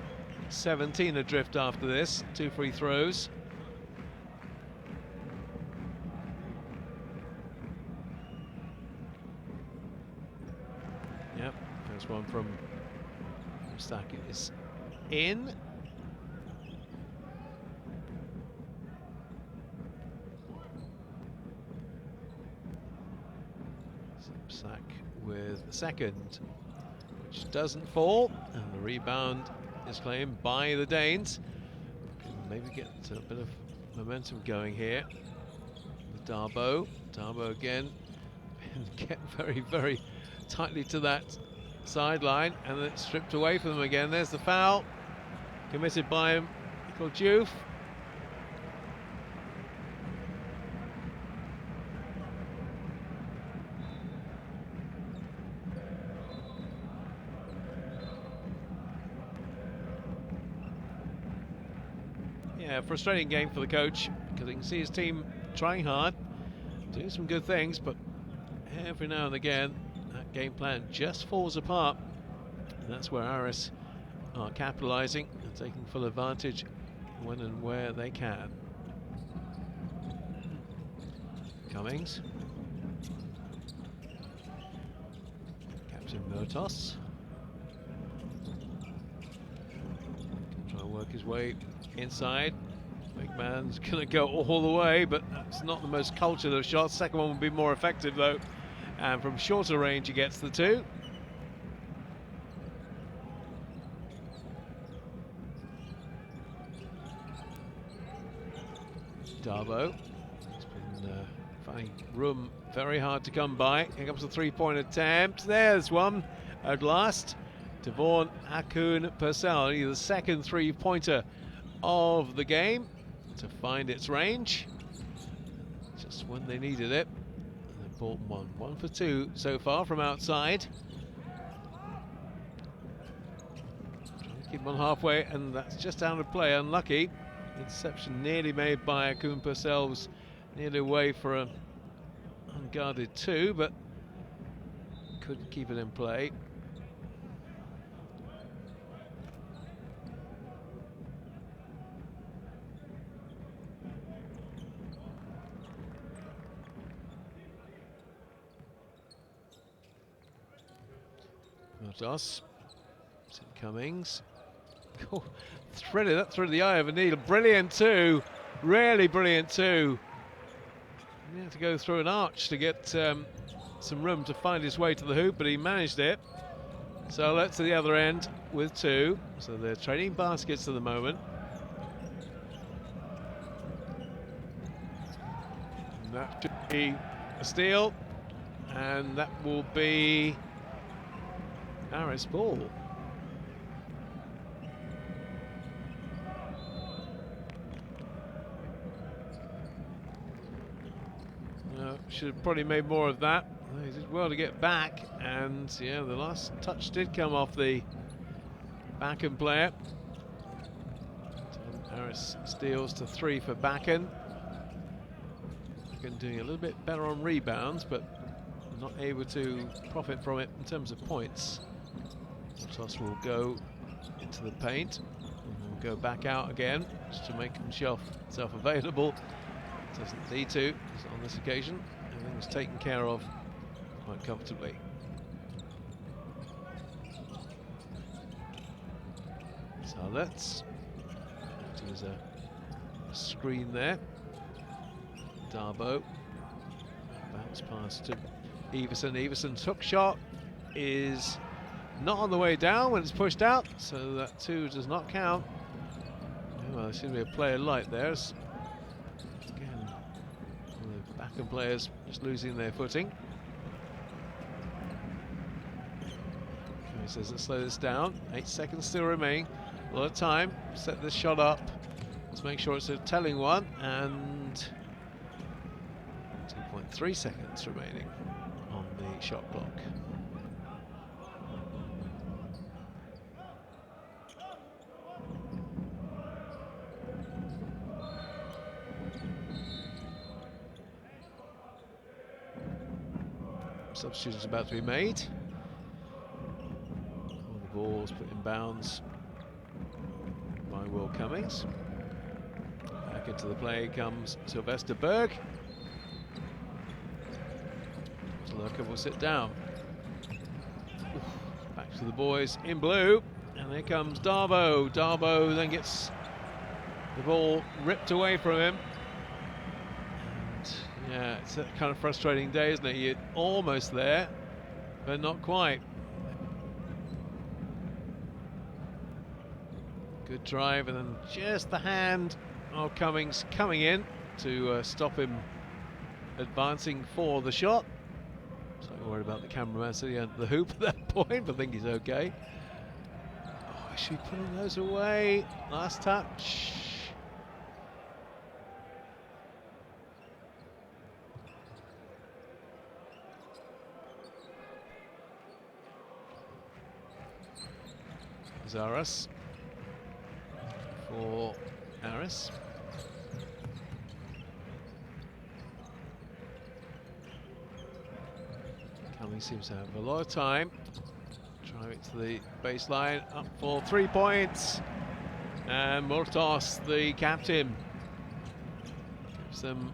17 adrift after this. 2 free throws. Yep, first one from Stack is in. Sack with the second, which doesn't fall, and the rebound is claimed by the Danes. Can maybe get a bit of momentum going here with Darboe. Darboe again, get very, very tightly to that sideline, and then it's stripped away from them again. There's the foul committed by Michael Juf. Yeah, frustrating game for the coach because you can see his team trying hard, doing some good things, but every now and again that game plan just falls apart, and that's where Aris are capitalising and taking full advantage when and where they can. Cummings. Captain Murtos. Trying to work his way inside. Big man's going to go all the way, but that's not the most cultured of shots. Second one will be more effective though, and from shorter range he gets the 2. Darbo. He's been finding room very hard to come by. Here comes the three-point attempt. There's one at last. Devon Akun Purcell, the second three-pointer of the game to find its range. Just when they needed it. And they bought one for two so far from outside. Trying to keep them on halfway, and that's just out of play. Unlucky. Interception nearly made by Akun Purcell, was nearly away for an unguarded two, but couldn't keep it in play. Us. St. Cummings. Oh, threaded that through the eye of a needle. Brilliant too. Really brilliant too. He had to go through an arch to get some room to find his way to the hoop, but he managed it. So let's to the other end with two. So they're trading baskets at the moment. And that should be a steal. And that will be Aris ball. Should have probably made more of that. He did well to get back, and yeah, the last touch did come off the Bakken player. Aris steals to three for Bakken. Bakken doing a little bit better on rebounds, but not able to profit from it in terms of points. Toss will go into the paint and will go back out again just to make himself available. Doesn't need to on this occasion. Everything was taken care of quite comfortably. So let's use a screen there. Darbo bounce pass to Everson. Everson's hook shot is not on the way down when it's pushed out, so that two does not count. Well, there seems to be a player light there. Again, the Bakken players just losing their footing. He says, let's slow this down. 8 seconds still remaining. A lot of time. Set this shot up. Let's make sure it's a telling one. And 2.3 seconds remaining on the shot clock. Substitutions about to be made. All the balls put in bounds by Will Cummings. Back into the play comes Sylvester Berg. Lurker will sit down. Back to the boys in blue, and here comes Darbo. Darbo then gets the ball ripped away from him. Yeah, it's a kind of frustrating day, isn't it? You're almost there, but not quite. Good drive, and then just the hand of Cummings coming in to stop him advancing for the shot. So I'm worried about the cameraman sitting at the hoop at that point, but I think he's okay. Oh, is she putting those away? Last touch. Aris for Aris. Cummings seems to have a lot of time. Drive it to the baseline, up for 3 points. And Murtos, the captain, gives them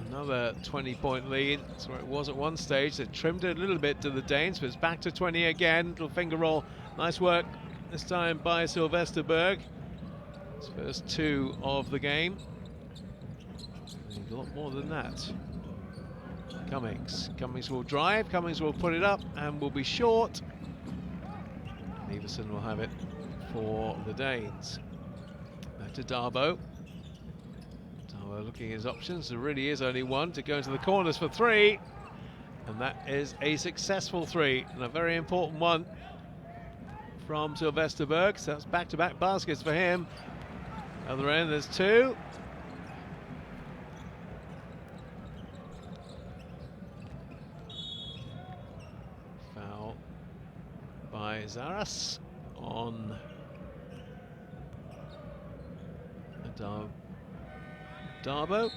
another 20-point lead. That's where it was at one stage. They trimmed it a little bit to the Danes, but it's back to 20 again. Little finger roll. Nice work this time by Sylvester Berg. His first two of the game. Need a lot more than that. Cummings will drive, Cummings will put it up and will be short. Everson will have it for the Danes. Back to Darbo. Well, looking at his options, there really is only one to go into the corners for three. And that is a successful three, and a very important one from Sylvester Berg. So that's back-to-back baskets for him. Other end, there's two. Foul by Aris on Darbo.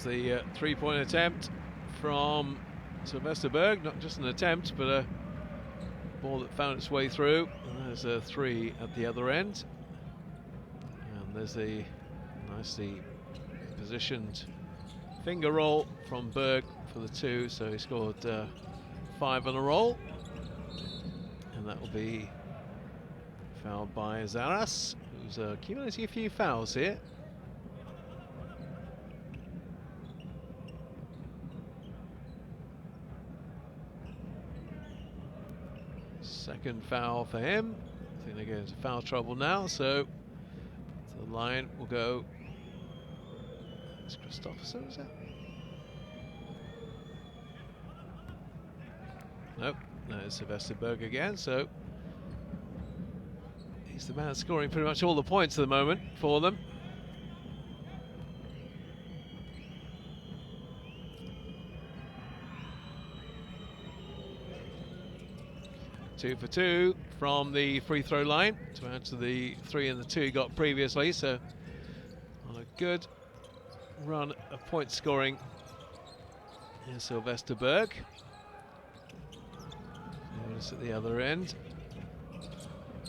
The three-point attempt from Sylvester Berg, not just an attempt, but a ball that found its way through. And there's a three at the other end. And there's a nicely positioned finger roll from Berg for the two, so he scored 5 on a roll. And that will be fouled by Aris, who's accumulating a few fouls here. Second foul for him. I think they go into foul trouble now, so to the line will go. It's Christopherson, is it? Nope, no, it's Sylvester Berg again, so he's the man scoring pretty much all the points at the moment for them. Two for two from the free throw line to add to the 3 and the 2 he got previously, so on a good run of point scoring. Here's Sylvester Berg. Notice at the other end.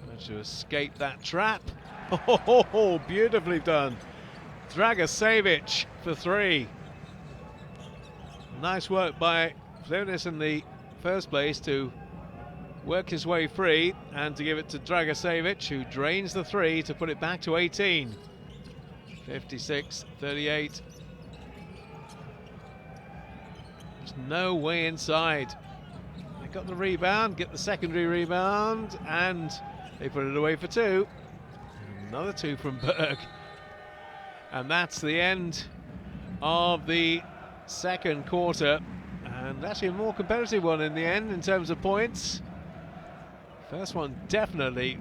Managed to escape that trap. Oh, beautifully done. Dragicevic for 3. Nice work by Flonis in the first place to work his way free and to give it to Dragicevic, who drains the 3 to put it back to 18. 56-38. There's no way inside. They got the rebound, get the secondary rebound, and they put it away for 2. Another 2 from Berg. And that's the end of the second quarter. And actually a more competitive one in the end in terms of points. First one definitely,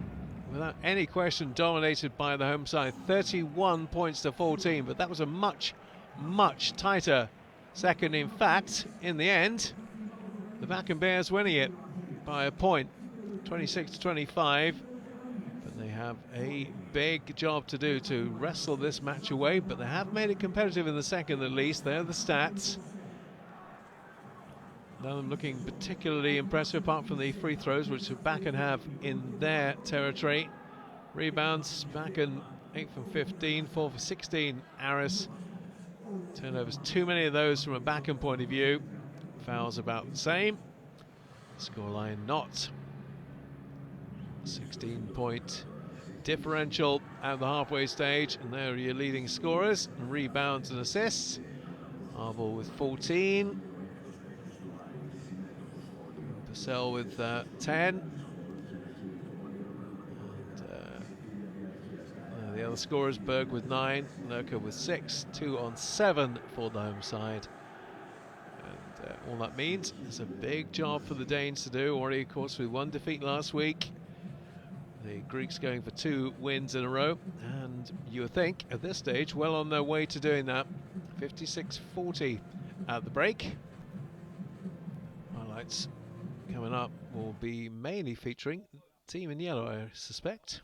without any question, dominated by the home side. 31 points to 14, but that was a much, much tighter second. In fact, in the end, the Bakken Bears winning it by a point, 26-25. But they have a big job to do to wrestle this match away, but they have made it competitive in the second at least. There are the stats. None of them looking particularly impressive apart from the free throws, which Bakken have in their territory. Rebounds, Bakken 8 from 15, 4 for 16, Aris. Turnovers, too many of those from a Bakken point of view. Fouls about the same. Scoreline not. 16-point differential at the halfway stage, and there are your leading scorers, and rebounds and assists. Harville with 14. Purcell with 10. And the other scorers, Berg with 9, Lurker with 6, 2 on 7 for the home side. And all that means is a big job for the Danes to do. Already, of course, with 1 defeat last week. The Greeks going for 2 wins in a row. And you would think, at this stage, well on their way to doing that. 56-40 at the break. Highlights coming up will be mainly featuring team in yellow, I suspect.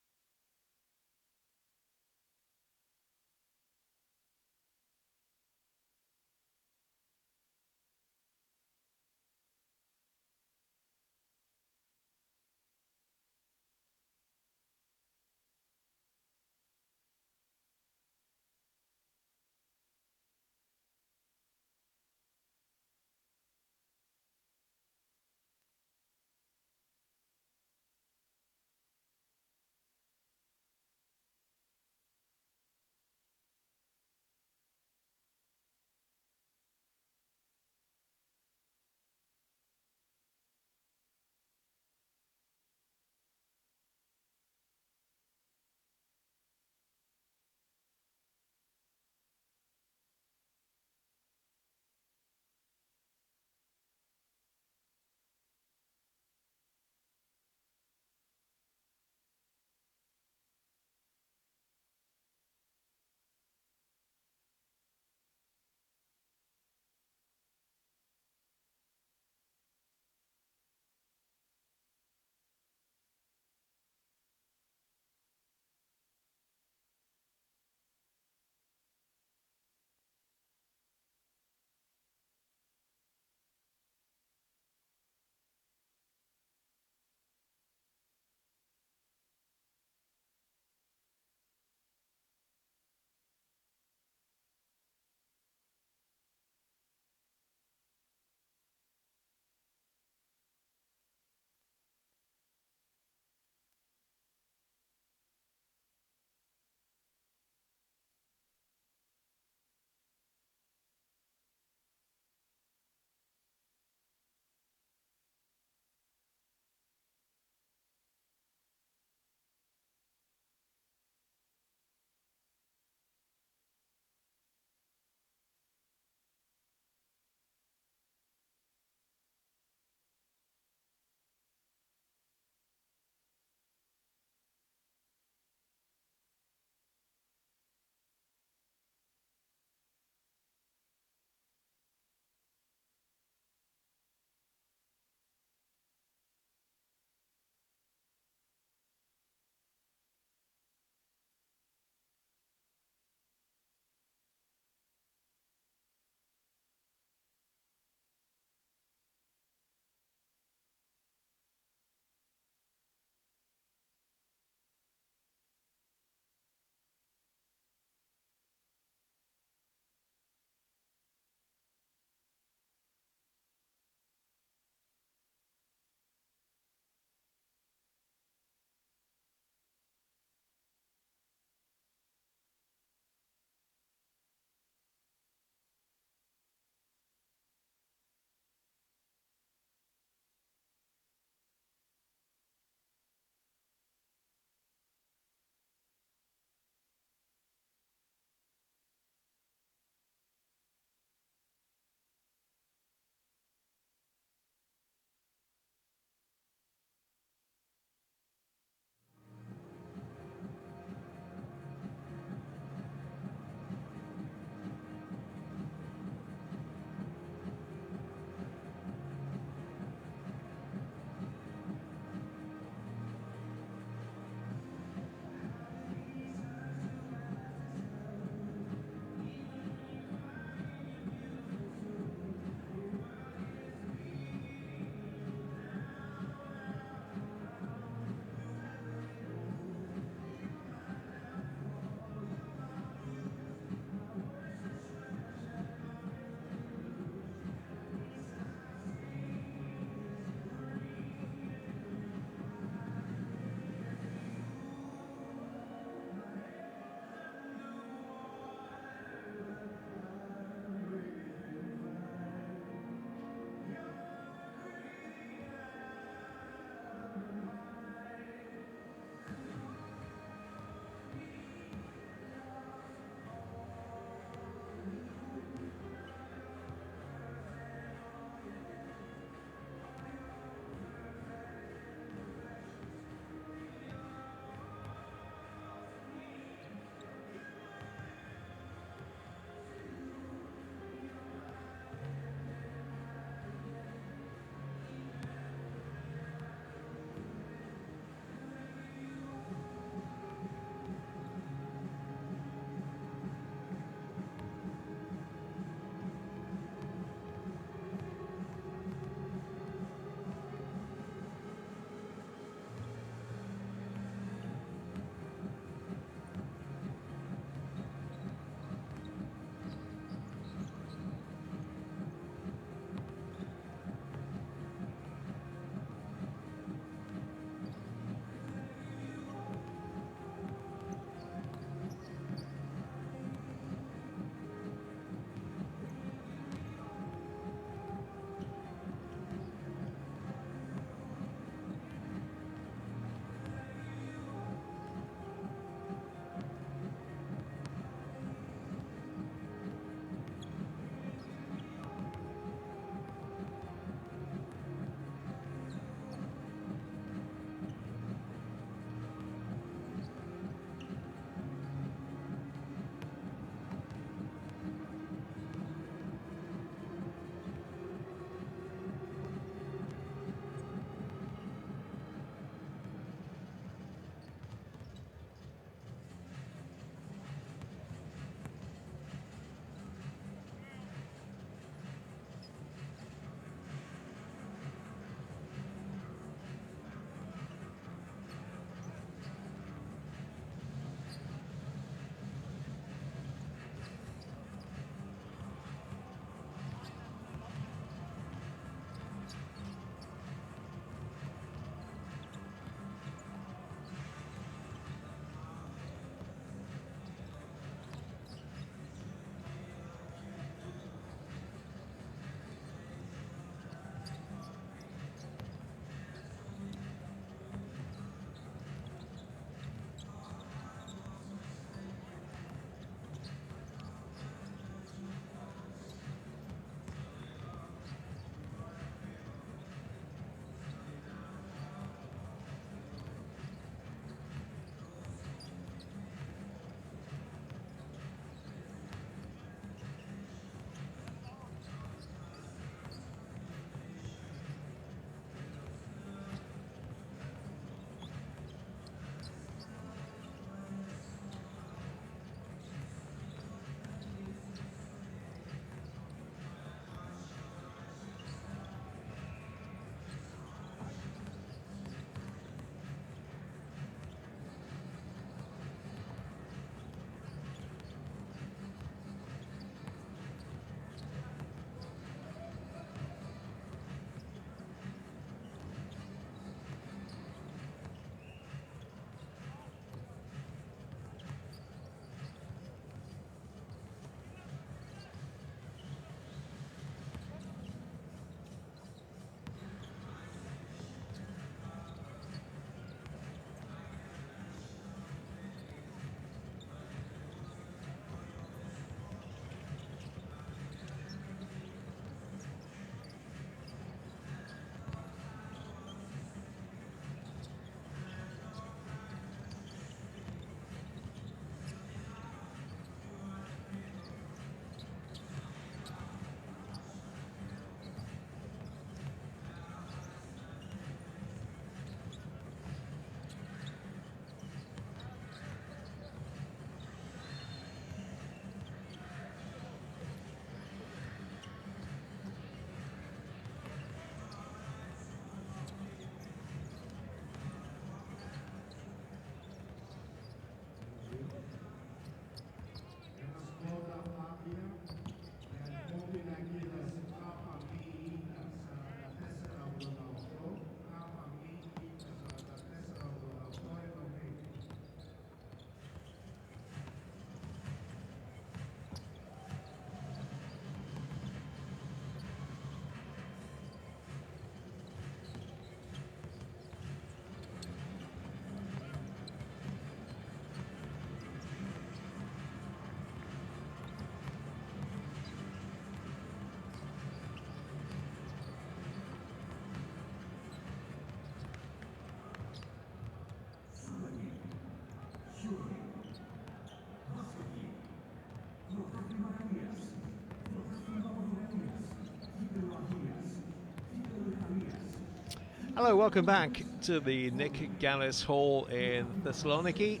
Hello, welcome back to the Nick Gallis Hall in Thessaloniki.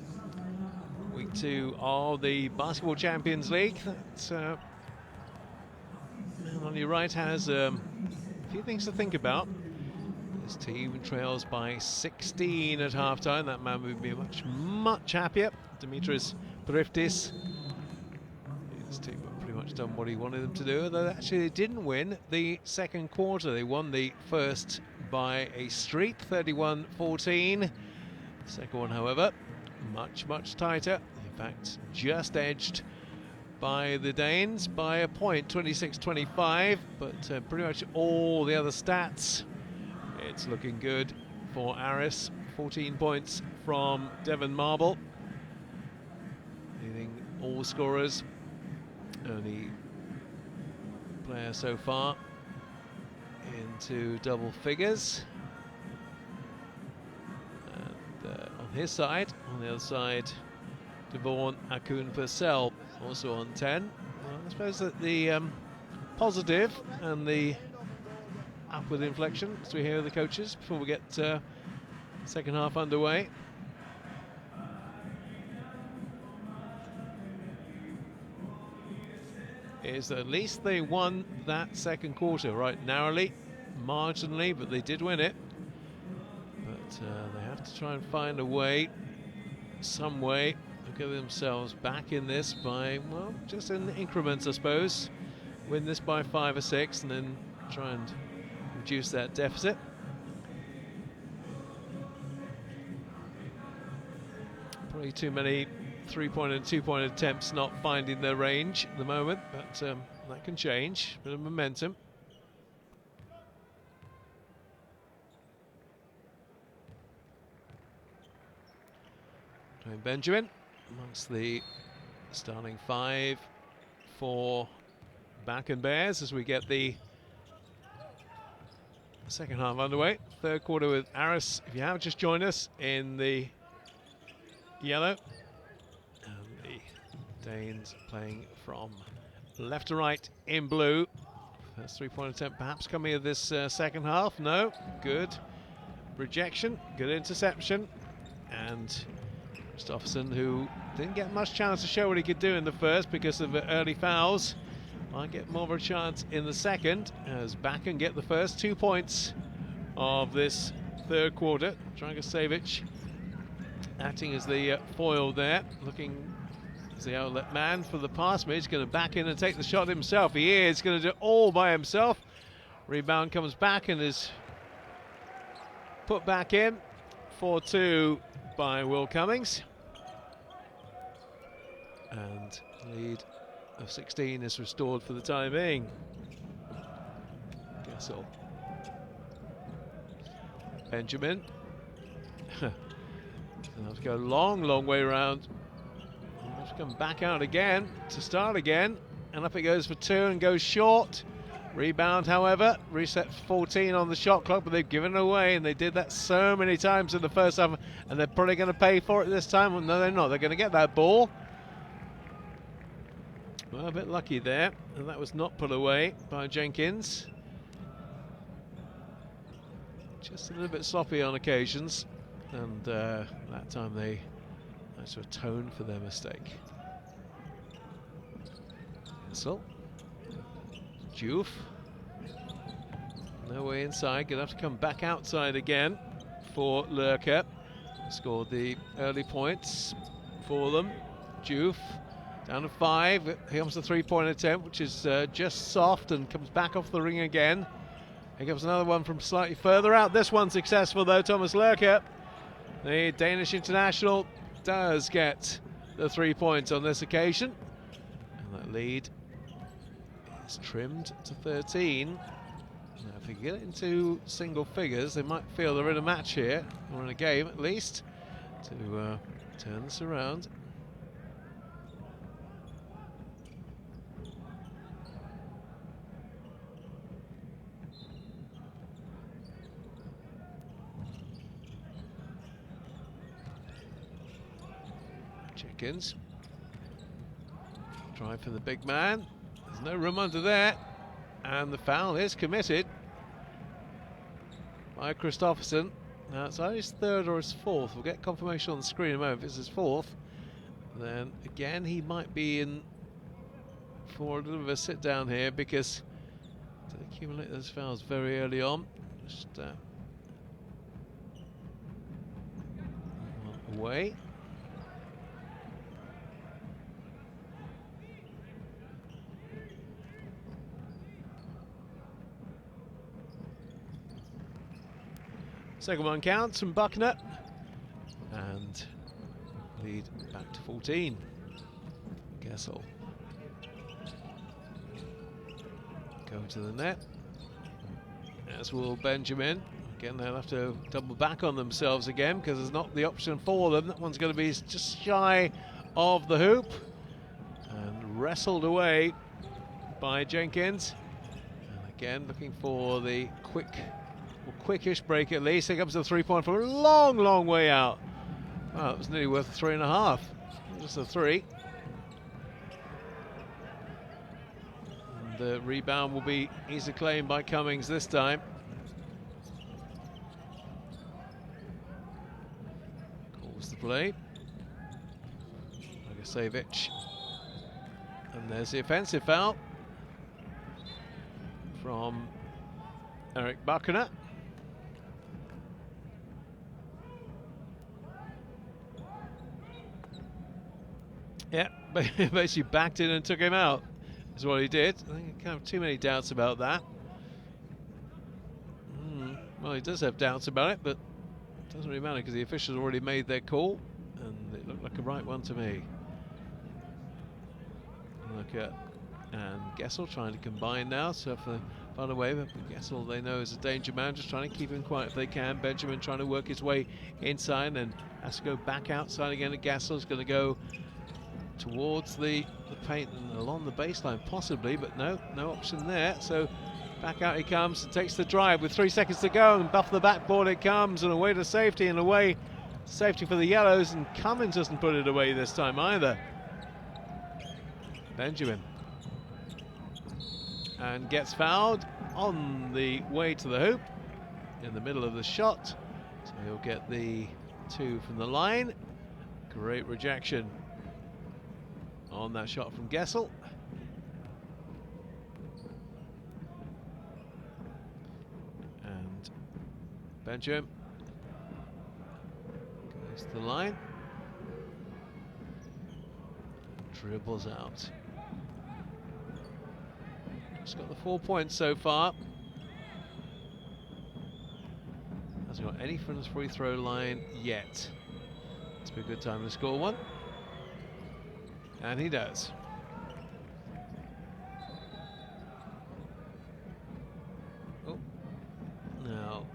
Week 2 of the Basketball Champions League. That man on your right has a few things to think about. His team trails by 16 at halftime. That man would be much happier. Dimitris Priftis. His team have pretty much done what he wanted them to do, although actually they didn't win the second quarter. They won the first by a streak, 31-14. The second one, however, much tighter. In fact, just edged by the Danes by a point, 26-25. But pretty much all the other stats, it's looking good for Aris. 14 points from Devon Marble, leading all scorers. Only player so far into double figures. And on his side, on the other side, Devon Akun Purcell also on 10. Well, I suppose that the positive and the upward inflection, as we hear the coaches before we get second half underway. Is at least they won that second quarter, right, narrowly, marginally, but they did win it. But they have to try and find a way, some way, to get themselves back in this by, well, just in increments, I suppose. Win this by 5 or 6 and then try and reduce that deficit. Probably too many 3-point and 2-point attempts not finding their range at the moment, but that can change. Bit of momentum. Dwayne Benjamin amongst the starting 5 for Bakken Bears as we get the second half underway. Third quarter with Aris, if you have just joined us, in the yellow. Danes playing from left to right in blue. First 3-point attempt perhaps coming of this second half. No, good rejection, good interception. And Kristofferson, who didn't get much chance to show what he could do in the first because of early fouls, might get more of a chance in the second as Bakken get the first 2 points of this third quarter. Dragosevic acting as the foil there, looking as the outlet man for the pass. He's going to back in and take the shot himself. He is going to do it all by himself. Rebound comes back and is put back in. 4-2 by Will Cummings. And lead of 16 is restored for the time being. Gessel. Benjamin. He'll have to go a long way around. Come back out again to start again, and up it goes for 2 and goes short. Rebound, however, resets 14 on the shot clock, but they've given it away, and they did that so many times in the first half, and they're probably going to pay for it this time. Well, no, they're not. They're going to get that ball. Well, a bit lucky there, and that was not put away by Jenkins. Just a little bit sloppy on occasions, and that time they had to atone for their mistake. So, Juve, no way inside, gonna have to come back outside again for Lurker. Scored the early points for them. Juve down to 5. Here comes the 3-point attempt, which is just soft and comes back off the ring again. Here comes another one from slightly further out. This one's successful though. Thomas Lurker, the Danish international, does get the 3 points on this occasion, and that lead is trimmed to 13. Now if they get into single figures, they might feel they're in a match here, or in a game at least, to turn this around. Jenkins. Try for the big man. There's no room under there. And the foul is committed. by Kristoffersen. Now it's either his third or his fourth. We'll get confirmation on the screen in a moment. If it's his fourth, then again he might be in for a little bit of a sit down here, because to accumulate those fouls very early on. Just away. Second one counts from Buckner, and lead back to 14. Gessel. Go to the net, as will Benjamin. Again, they'll have to double back on themselves again, because there's not the option for them. That one's going to be just shy of the hoop, and wrestled away by Jenkins. And again, looking for the quickish break at least. Here comes the 3-point from a long way out. Well, it was nearly worth 3.5. Just a 3. And the rebound will be easily claimed by Cummings this time. Calls the play. Dragicevic. And there's the offensive foul from Eric Buckner. Yeah, basically backed in and took him out, is what he did. I think I can't have too many doubts about that. Well, he does have doubts about it, but it doesn't really matter, because the officials already made their call, and it looked like a right one to me. Look at, and Gessel trying to combine now, so for far away, but Gessel they know is a danger man, just trying to keep him quiet if they can. Benjamin trying to work his way inside, and has to go back outside again. And Gessel's going to go towards the paint and along the baseline possibly, but no option there. So back out he comes and takes the drive with 3 seconds to go, and buff the backboard it comes, and away to safety, and away safety for the Yellows, and Cummins doesn't put it away this time either. Benjamin, and gets fouled on the way to the hoop in the middle of the shot, so he'll get the 2 from the line. Great rejection on that shot from Gessel. And Benjamin goes to the line, dribbles out. Just got the 4 points so far. Hasn't got any from the free throw line yet. It's been a good time to score one. And he does. Oh, now,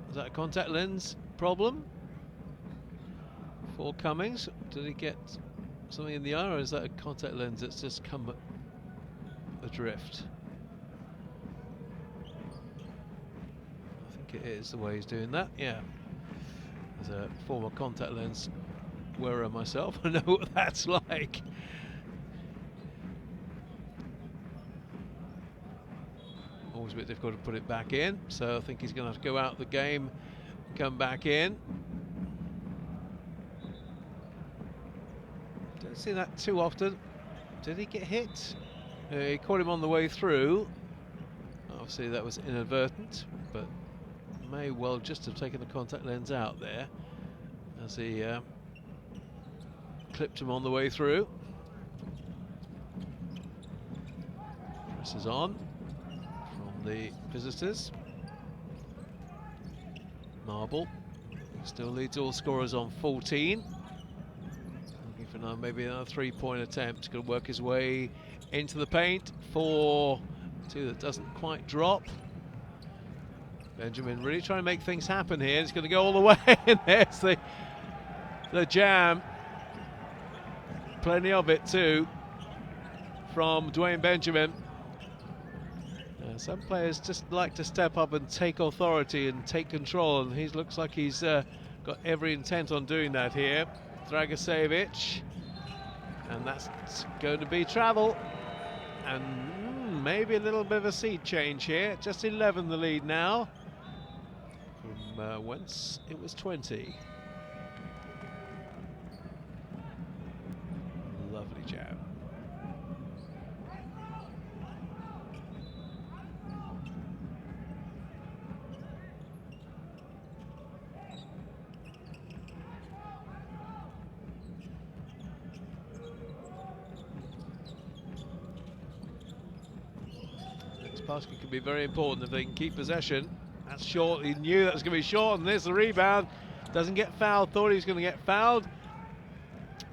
is that a contact lens problem for Cummings? Did he get something in the eye, or is that a contact lens that's just come adrift? I think it is the way he's doing that, yeah. As a former contact lens wearer myself, I know what that's like. Always a bit difficult to put it back in, so I think he's going to have to go out the game and come back in. Don't see that too often. Did he get hit? He caught him on the way through. Obviously that was inadvertent, but may well just have taken the contact lens out there as he clipped him on the way through. Presses on from the visitors. Marble still leads all scorers on 14. Looking for now maybe another 3-point attempt. Going to work his way into the paint for 2 that doesn't quite drop. Benjamin really trying to make things happen here. It's going to go all the way, and there's the jam. Plenty of it too from Dwayne Benjamin. Some players just like to step up and take authority and take control, and he looks like he's got every intent on doing that here. Dragicevic, and that's going to be travel, and maybe a little bit of a seed change here. Just 11 the lead now whence it was 20. Lovely jab. This basket can be very important if they can keep possession. That's short. He knew that was going to be short, and there's the rebound. Doesn't get fouled. Thought he was going to get fouled,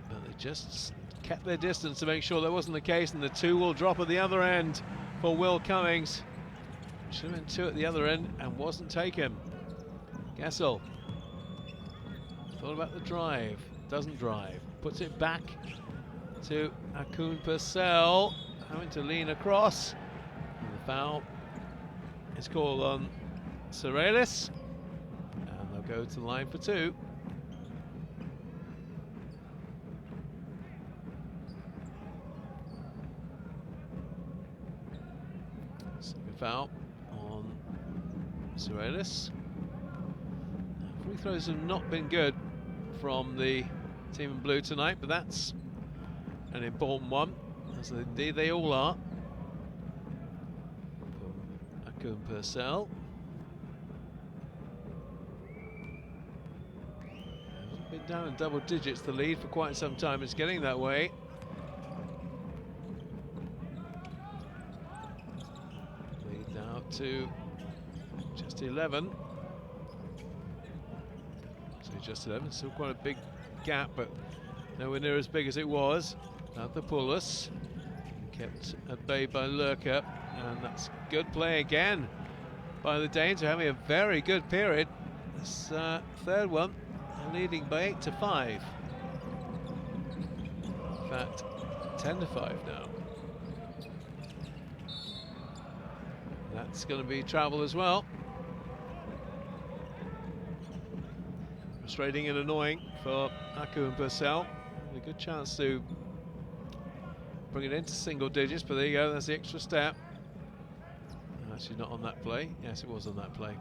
but they just kept their distance to make sure that wasn't the case. And the two will drop at the other end for Will Cummings. Should have been two at the other end and wasn't taken. Gessel thought about the drive. Doesn't drive. Puts it back to Akun Purcell, having to lean across. And the foul is called on Aris, and they'll go to the line for two. Second foul on Aris. Free throws have not been good from the team in blue tonight, but that's an important one, as indeed they all are. Akun Purcell. Been down in double digits, the lead for quite some time. It's getting that way. Lead now to just 11. So just 11, still quite a big gap, but nowhere near as big as it was. Anthopoulos kept at bay by Lurker, and that's good play again by the Danes, who are having a very good period. This third one, leading by 8-5. In fact, 10-5 now. That's going to be travel as well. Frustrating and annoying for Akun Purcell. A good chance to bring it into single digits, but there you go, that's the extra step. Actually not on that play. Yes, it was on that play.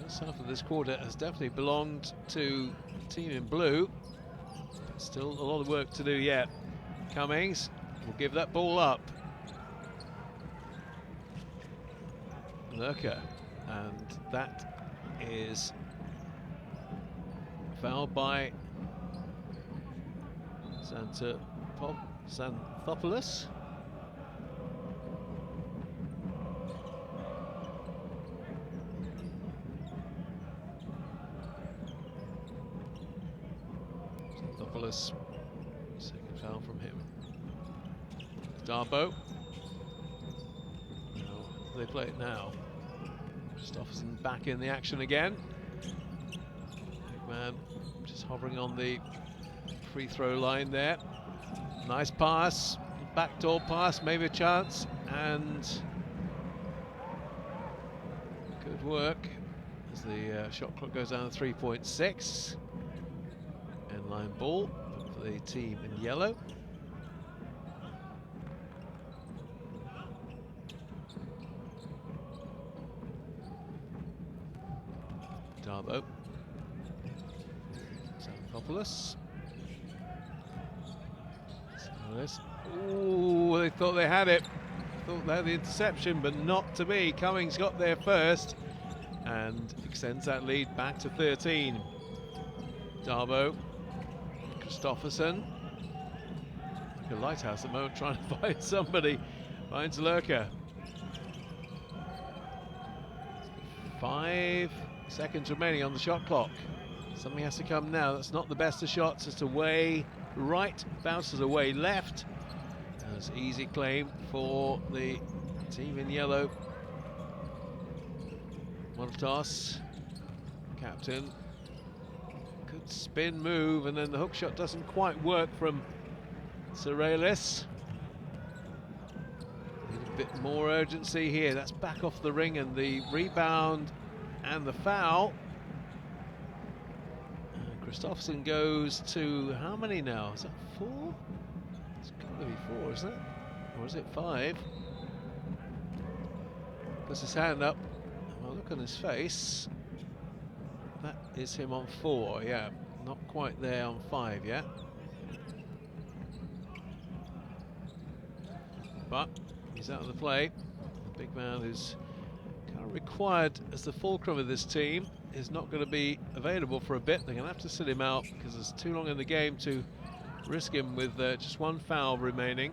First half of this quarter has definitely belonged to the team in blue. But still a lot of work to do yet. Cummings will give that ball up. Lurker, and that is fouled by Xanthopoulos. Second foul from him. Darbo. No, they play it now. Stofferson back in the action again. Big man just hovering on the free throw line there. Nice pass, backdoor pass, maybe a chance, and good work as the shot clock goes down to 3.6. Line ball for the team in yellow. Darbo. Xanthopoulos. Ooh, they thought they had it. Thought they had the interception, but not to be. Cummings got there first and extends that lead back to 13. Darbo. Stofferson, like a lighthouse at the moment, trying to find somebody. Finds Lurker. 5 seconds remaining on the shot clock. Something has to come now. That's not the best of shots. It's away right, bounces away left. That's easy claim for the team in yellow. Montas, captain. Good spin move, and then the hook shot doesn't quite work from Aris. Need a bit more urgency here. That's back off the ring, and the rebound and the foul. Kristoffersen goes to how many now? Is that 4? It's got to be 4, isn't it? Or is it 5? Puts his hand up. Well, look on his face. That is him on 4, yeah. Not quite there on 5 yet. But he's out of the play. The big man who's kind of required as the fulcrum of this team is not going to be available for a bit. They're going to have to sit him out because there's too long in the game to risk him with just 1 foul remaining.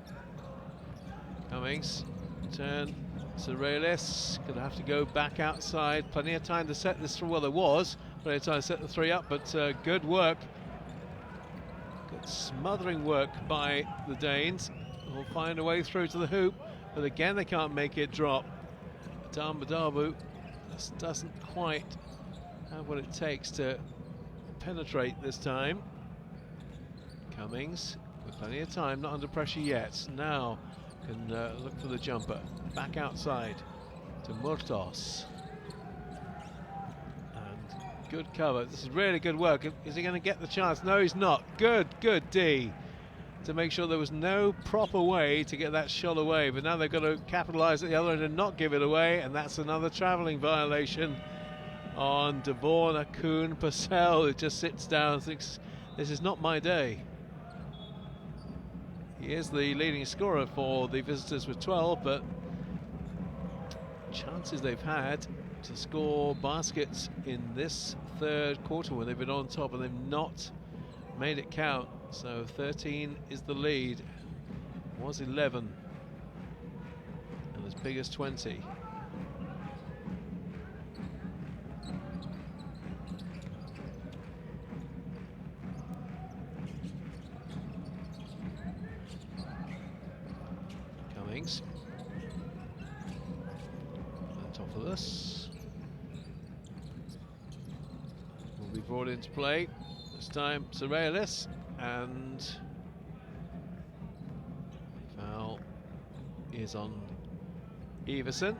Cummings, turn, Aris, going to have to go back outside. Plenty of time to set this through. Well, there was plenty of time to set the 3 up, but good work. Good smothering work by the Danes. Will find a way through to the hoop, but again they can't make it drop. Dambadabu just doesn't quite have what it takes to penetrate this time. Cummings with plenty of time, not under pressure yet. Now can look for the jumper. Back outside to Murtos. And good cover. This is really good work. Is he going to get the chance? No, he's not. Good D. To make sure there was no proper way to get that shot away, but now they've got to capitalise at the other end and not give it away, and that's another travelling violation on Devon Akun Purcell, who just sits down and thinks, this is not my day. He is the leading scorer for the visitors with 12, but chances they've had to score baskets in this third quarter when they've been on top and they've not made it count. So 13 is the lead, was 11, and as big as 20. Cummings on top of this will be brought into play. This time Aris. And foul is on Everson.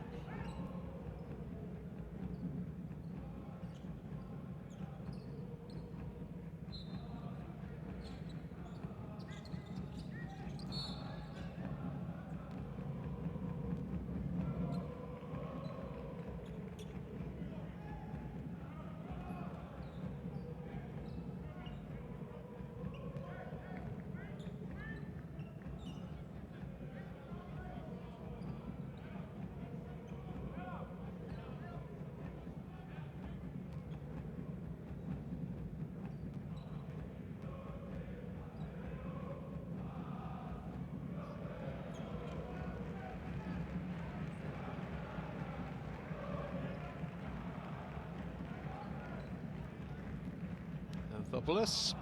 Anthopoulos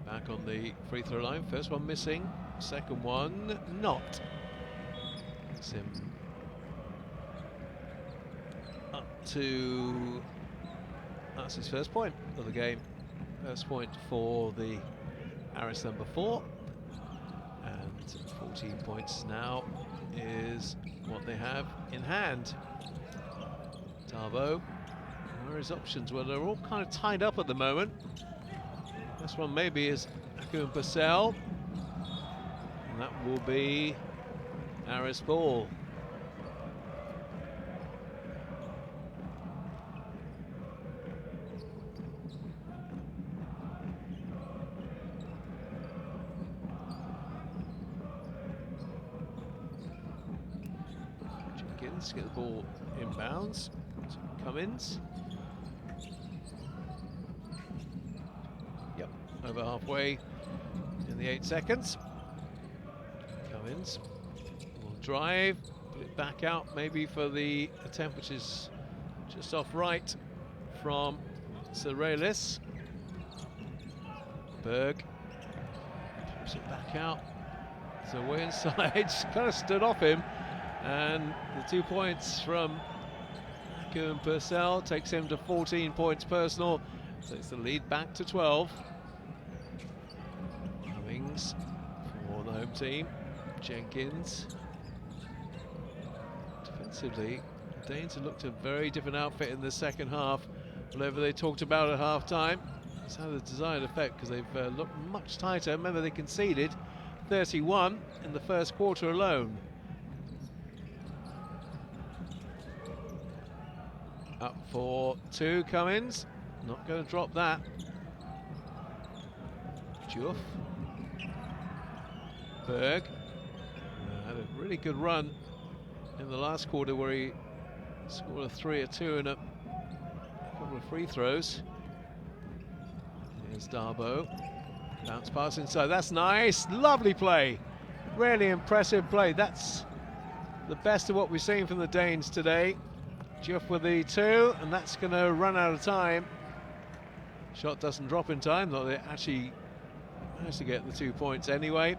back on the free throw line. First one missing, second one not. It's him up to, that's his first point of the game. First point for the Aris number 4, and 14 points now is what they have in hand. Darbo, where are his options? Well, they're all kind of tied up at the moment. This one maybe is Akun Purcell, and that will be Aris ball. Jenkins get the ball inbounds. Cummins. Yep, over halfway in the 8 seconds. Cummins will drive, put it back out maybe for the attempt, which is just off right from Aris. Berg puts it back out. So way inside, just kind of stood off him, and the 2 points from Akun Purcell takes him to 14 points personal, takes the lead back to 12. Cummings for the home team. Jenkins. Defensively, Danes have looked a very different outfit in the second half, whatever they talked about at half time. it's had a desired effect because they've looked much tighter. Remember, they conceded 31 in the first quarter alone. Up for two, Cummins. Not going to drop that. Juff. Berg had a really good run in the last quarter where he scored a 3 or 2 and a couple of free throws. Here's Darbo. Bounce pass inside. That's nice. Lovely play. Really impressive play. That's the best of what we've seen from the Danes today. Juff with the 2, and that's going to run out of time. Shot doesn't drop in time, though they actually managed to get the 2 points anyway.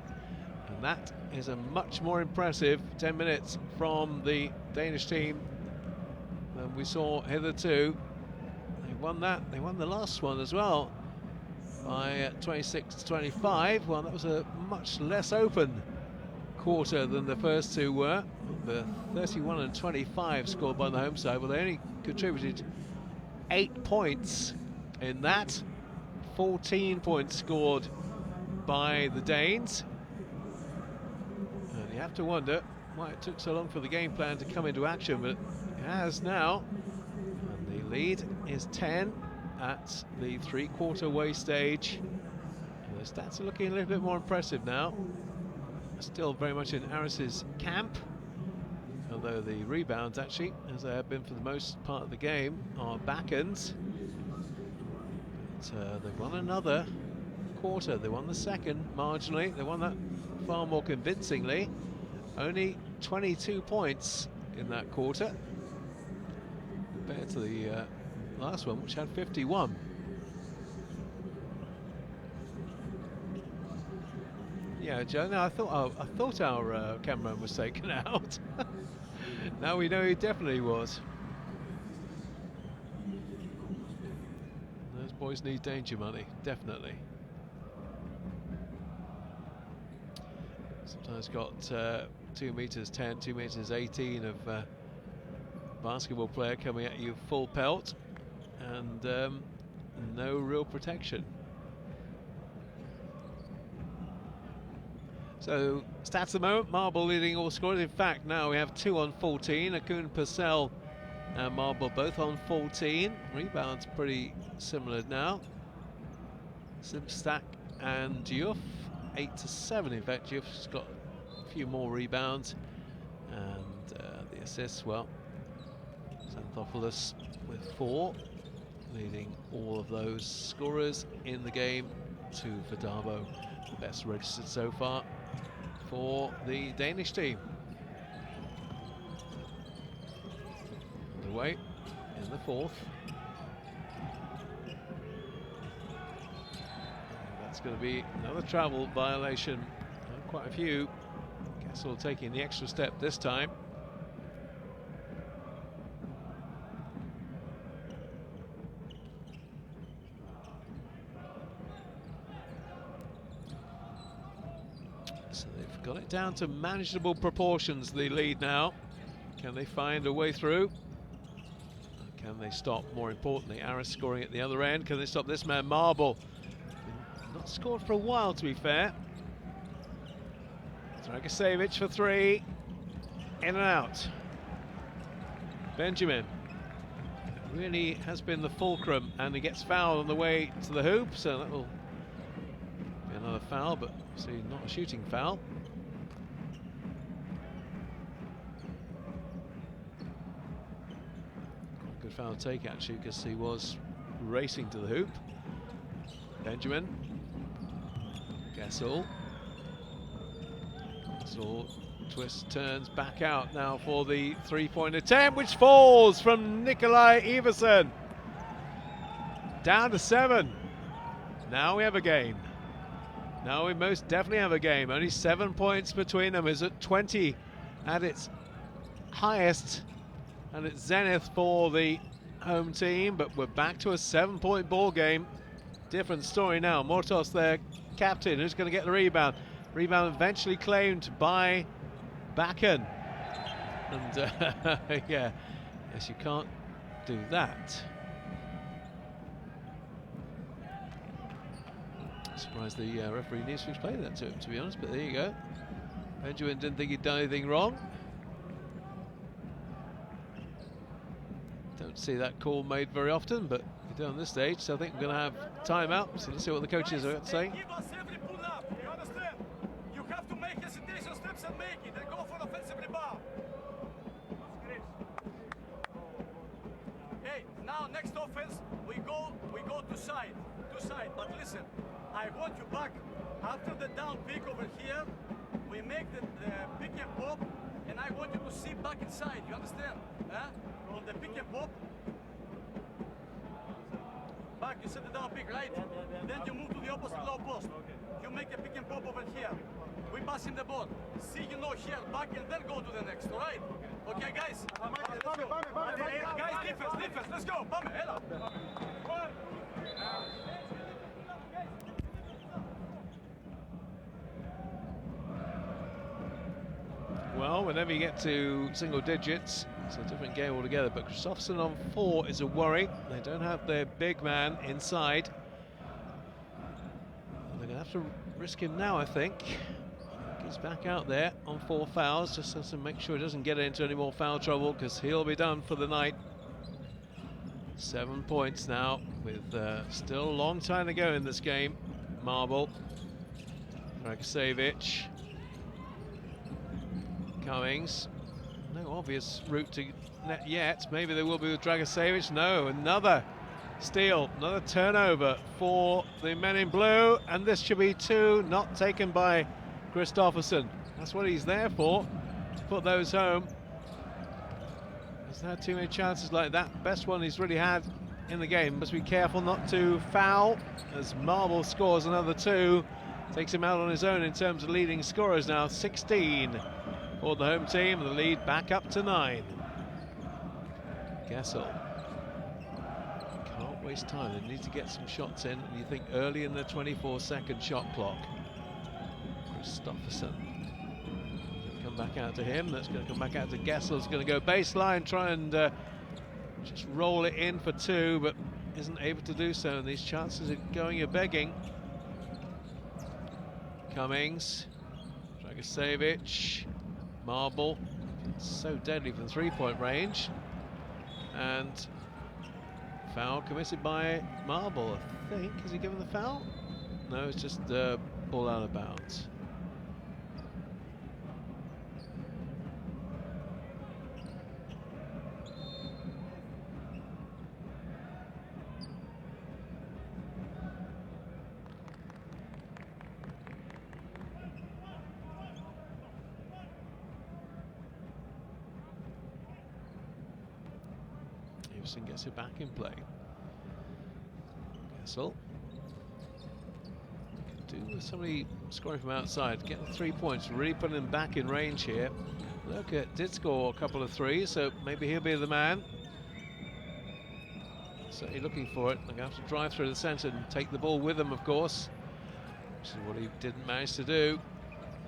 And that is a much more impressive 10 minutes from the Danish team than we saw hitherto. They won that. They won the last one as well by 26-25. Well, that was a much less open quarter than the first two were. The 31 and 25 scored by the home side, but they only contributed 8 points in that. 14 points scored by the Danes. And you have to wonder why it took so long for the game plan to come into action, but it has now. And the lead is 10 at the three-quarter way stage. And the stats are looking a little bit more impressive now. Still very much in Aris's camp, although the rebounds actually, as they have been for the most part of the game, are Bakken's. But they won another quarter. They won the second marginally. They won that far more convincingly. Only 22 points in that quarter compared to the last one, which had 51. Yeah, Joe. No, I thought our cameraman was taken out. Now we know he definitely was. Those boys need danger money, definitely. Sometimes got 2 meters 10, 2 meters 18 of basketball player coming at you full pelt, and no real protection. So, stats at the moment, Marble leading all scorers. In fact, now we have 2 on 14. Akun, Purcell and Marble both on 14. Rebounds pretty similar now. Simpstack and Diouf, 8 to 7. In fact, Diouf's got a few more rebounds. And the assists, well, Xanthopoulos with 4, leading all of those scorers in the game. 2 for Darbo, the best registered so far for the Danish team. Underway in the 4th. That's going to be another travel violation. Quite a few. Kessel taking the extra step this time. So they've got it down to manageable proportions, the lead now. Can they find a way through? Can they stop, more importantly, Aris scoring at the other end? Can they stop this man, Marble? Not scored for a while, to be fair. Dragicevic for 3. In and out. Benjamin really has been the fulcrum, and he gets fouled on the way to the hoop, so that will be another foul, but see, not a shooting foul. Good foul take actually, because he was racing to the hoop. Benjamin. Kessel. Kessel twists, turns back out now for the three-point attempt, which falls from Nikolai Iversen. Down to 7. Now we have a game. Now we most definitely have a game. Only 7 points between them. Is at 20 at its highest and its zenith for the home team, but we're back to a 7-point ball game. Different story now. Mortos, their captain, who's going to get the rebound. Rebound eventually claimed by Bakken. And yeah, yes, you can't do that. Surprised the referee needs to explain that to him, to be honest, but there you go. Benjamin didn't think he'd done anything wrong. Don't see that call made very often, but we do on this stage, so I think we're going to have time out. So let's see what the coaches are saying. Give us every pull up, you understand? You have to make hesitation steps and make it, and go for offensive rebound. Okay, now next offense, we go to side, but listen, I want you back. After the down pick over here, we make the pick and pop, and I want you to see back inside, you understand? Huh? On the pick and pop. Back, you set the down pick, right? Then you move to the opposite low post. You make a pick and pop over here. We pass him the ball. See, you know, here, back, and then go to the next, all right? Okay, guys? Let's go. Guys, defense, let's go. Bame, hela. Well, whenever you get to single digits, it's a different game altogether. But Kristoffersson on 4 is a worry. They don't have their big man inside. They're going to have to risk him now, I think. He's back out there on 4 fouls. Just has to make sure he doesn't get into any more foul trouble, because he'll be done for the night. 7 points now, with still a long time to go in this game. Marble, Dragicevic, Cummings. No obvious route to net yet. Maybe there will be with Dragicevic. No, another steal, another turnover for the men in blue, and this should be 2, not taken by Kristoffersson. That's what he's there for, to put those home. He's had too many chances like that. Best one he's really had in the game. Must be careful not to foul, as Marble scores another 2. Takes him out on his own in terms of leading scorers now. 16 for the home team, and the lead back up to 9. Gessel. Can't waste time. They need to get some shots in, and you think early in the 24-second shot clock. Kristoffersson. Come back out to him. That's going to come back out to Gessel. It's going to go baseline, try and just roll it in for 2, but isn't able to do so. And these chances are going a-begging. Cummings, Dragicevic, Marble. So deadly from 3-point range. And foul committed by Marble, I think. Has he given the foul? No, it's just ball out of bounds. Gibson gets it back in play. Gessel. Do with somebody scoring from outside, get the 3 points, really putting him back in range here. Lurker did score a couple of 3s, so maybe he'll be the man. Certainly looking for it. They're going to have to drive through the centre and take the ball with him, of course, which is what he didn't manage to do.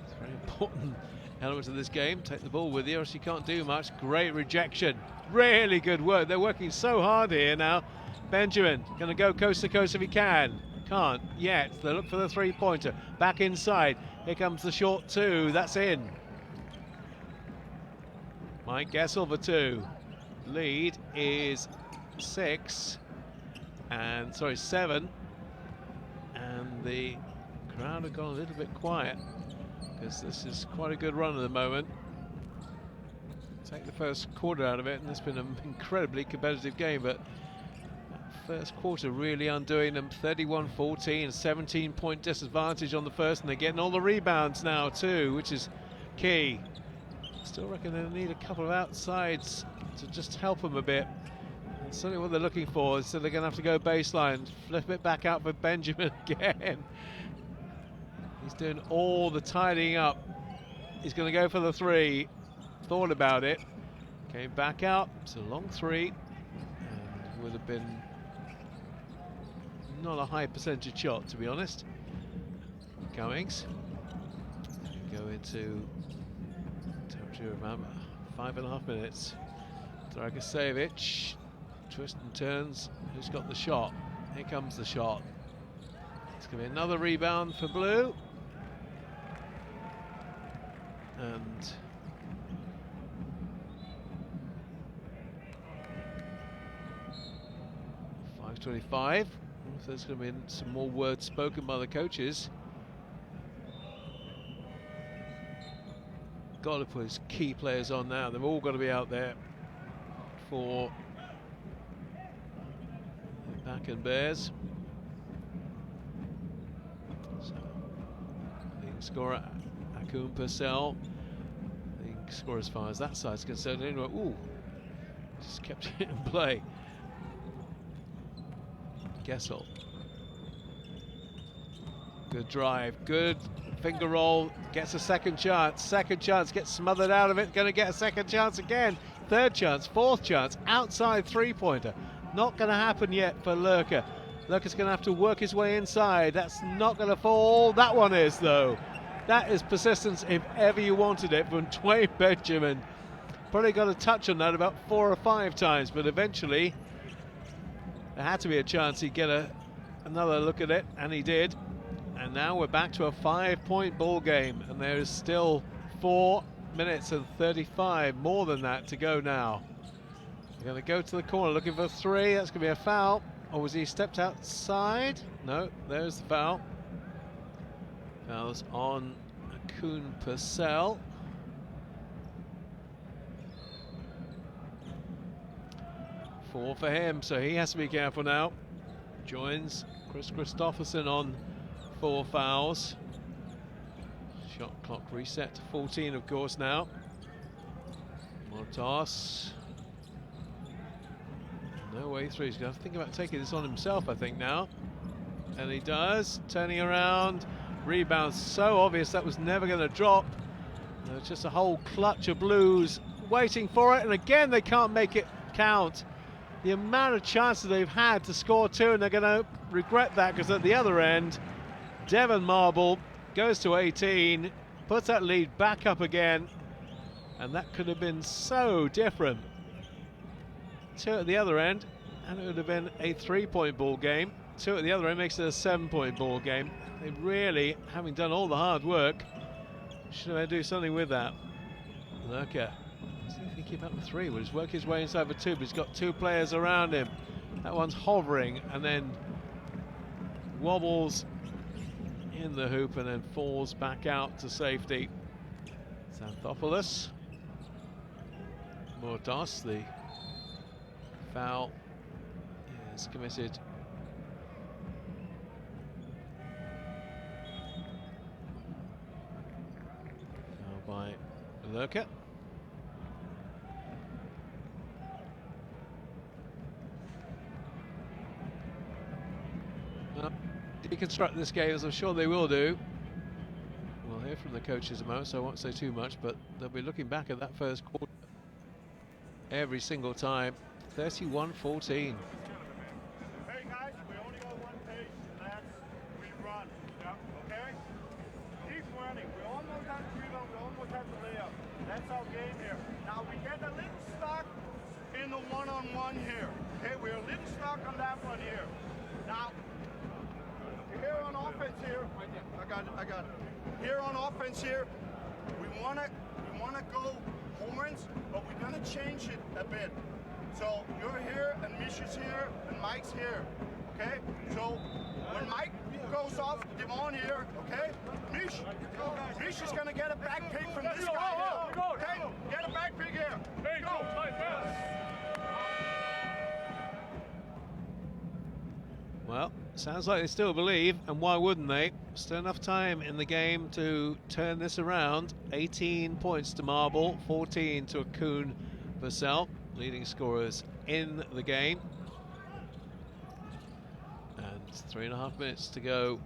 It's a very important element of this game. Take the ball with you, or else you can't do much. Great rejection. Really good work. They're working so hard here now. Benjamin going to go coast to coast if he can. Can't yet. They look for the 3-pointer. Back inside. Here comes the short 2. That's in. Mike Gessel for 2. Lead is 7. And the crowd have gone a little bit quiet, because this is quite a good run at the moment. Take the first quarter out of it, and it's been an incredibly competitive game, but first quarter really undoing them. 31-14, 17-point disadvantage on the first, and they're getting all the rebounds now too, which is key. Still reckon they'll need a couple of outsides to just help them a bit. And certainly what they're looking for is, so they're going to have to go baseline, flip it back out for Benjamin again. He's doing all the tidying up. He's going to go for the 3. Thought about it, came back out. It's a long 3, and would have been not a high percentage shot, to be honest. Cummings go into territory of 5.5 minutes. Dragicevic, twist and turns. Who's got the shot? Here comes the shot. It's going to be another rebound for Blue. And .525. If there's going to be some more words spoken by the coaches. Got to put his key players on now. They've all got to be out there for the Bakken Bears. So, leading scorer Akun Purcell. Leading scorer as far as that side's concerned. Anyway, ooh, just kept it in play. Gessel. Good drive, good finger roll, gets a second chance, gets smothered out of it, going to get a second chance again, third chance, fourth chance, outside three-pointer. Not going to happen yet for Lurker. Lurker's going to have to work his way inside. That's not going to fall. That one is, though. That is persistence if ever you wanted it from Dwayne Benjamin. Probably got a touch on that about 4 or 5 times, but eventually there had to be a chance he'd get another look at it, and he did. And now we're back to a 5-point ball game, and there is still 4 minutes and 35, more than that, to go now. We're going to go to the corner looking for 3. That's going to be a foul. Or was he stepped outside? No, there's the foul. Foul's on Akun Purcell. Four for him, so he has to be careful now. Joins Chris Christopherson on 4 fouls. Shot clock reset to 14, of course, now. Mortos. No way through. He's going to think about taking this on himself, I think, now. And he does. Turning around. Rebound so obvious that was never going to drop. There's just a whole clutch of Blues waiting for it. And again, they can't make it count. The amount of chances they've had to score 2, and they're going to regret that, because at the other end, Devon Marble goes to 18, puts that lead back up again, and that could have been so different. 2 at the other end, and it would have been a 3-point ball game. 2 at the other end makes it a 7-point ball game. They really, having done all the hard work, should have do something with that. Lurker. See if he can keep up with 3. Will just work his way inside for 2, but he's got 2 players around him. That one's hovering and then wobbles in the hoop and then falls back out to safety. Xanthopoulos. Mortos, the foul is committed. Foul by Lurker. Deconstruct this game, as I'm sure they will do. We'll hear from the coaches in a moment, so I won't say too much, but they'll be looking back at that first quarter every single time. 31-14. Hey guys, we only got one page, and that's we run. Yeah. Okay? Keep running. We almost have the rebound, we almost have the layup. That's our game here. Now we get a little stuck in the one-on-one here. Okay, we're a little stuck on that one here. Now, here on offense here, I got it. Here on offense here, we wanna go horns, but we're gonna change it a bit. So you're here, and Mish is here, and Mike's here. Okay? So when Mike goes off, Devon here. Okay? Mish is gonna get a back pick from this guy here. Okay? Get a back pick here. Hey, go, play fast. Well, sounds like they still believe, and why wouldn't they? Still enough time in the game to turn this around. 18 points to Marble, 14 to Akun Purcell, leading scorers in the game. And 3.5 minutes to go,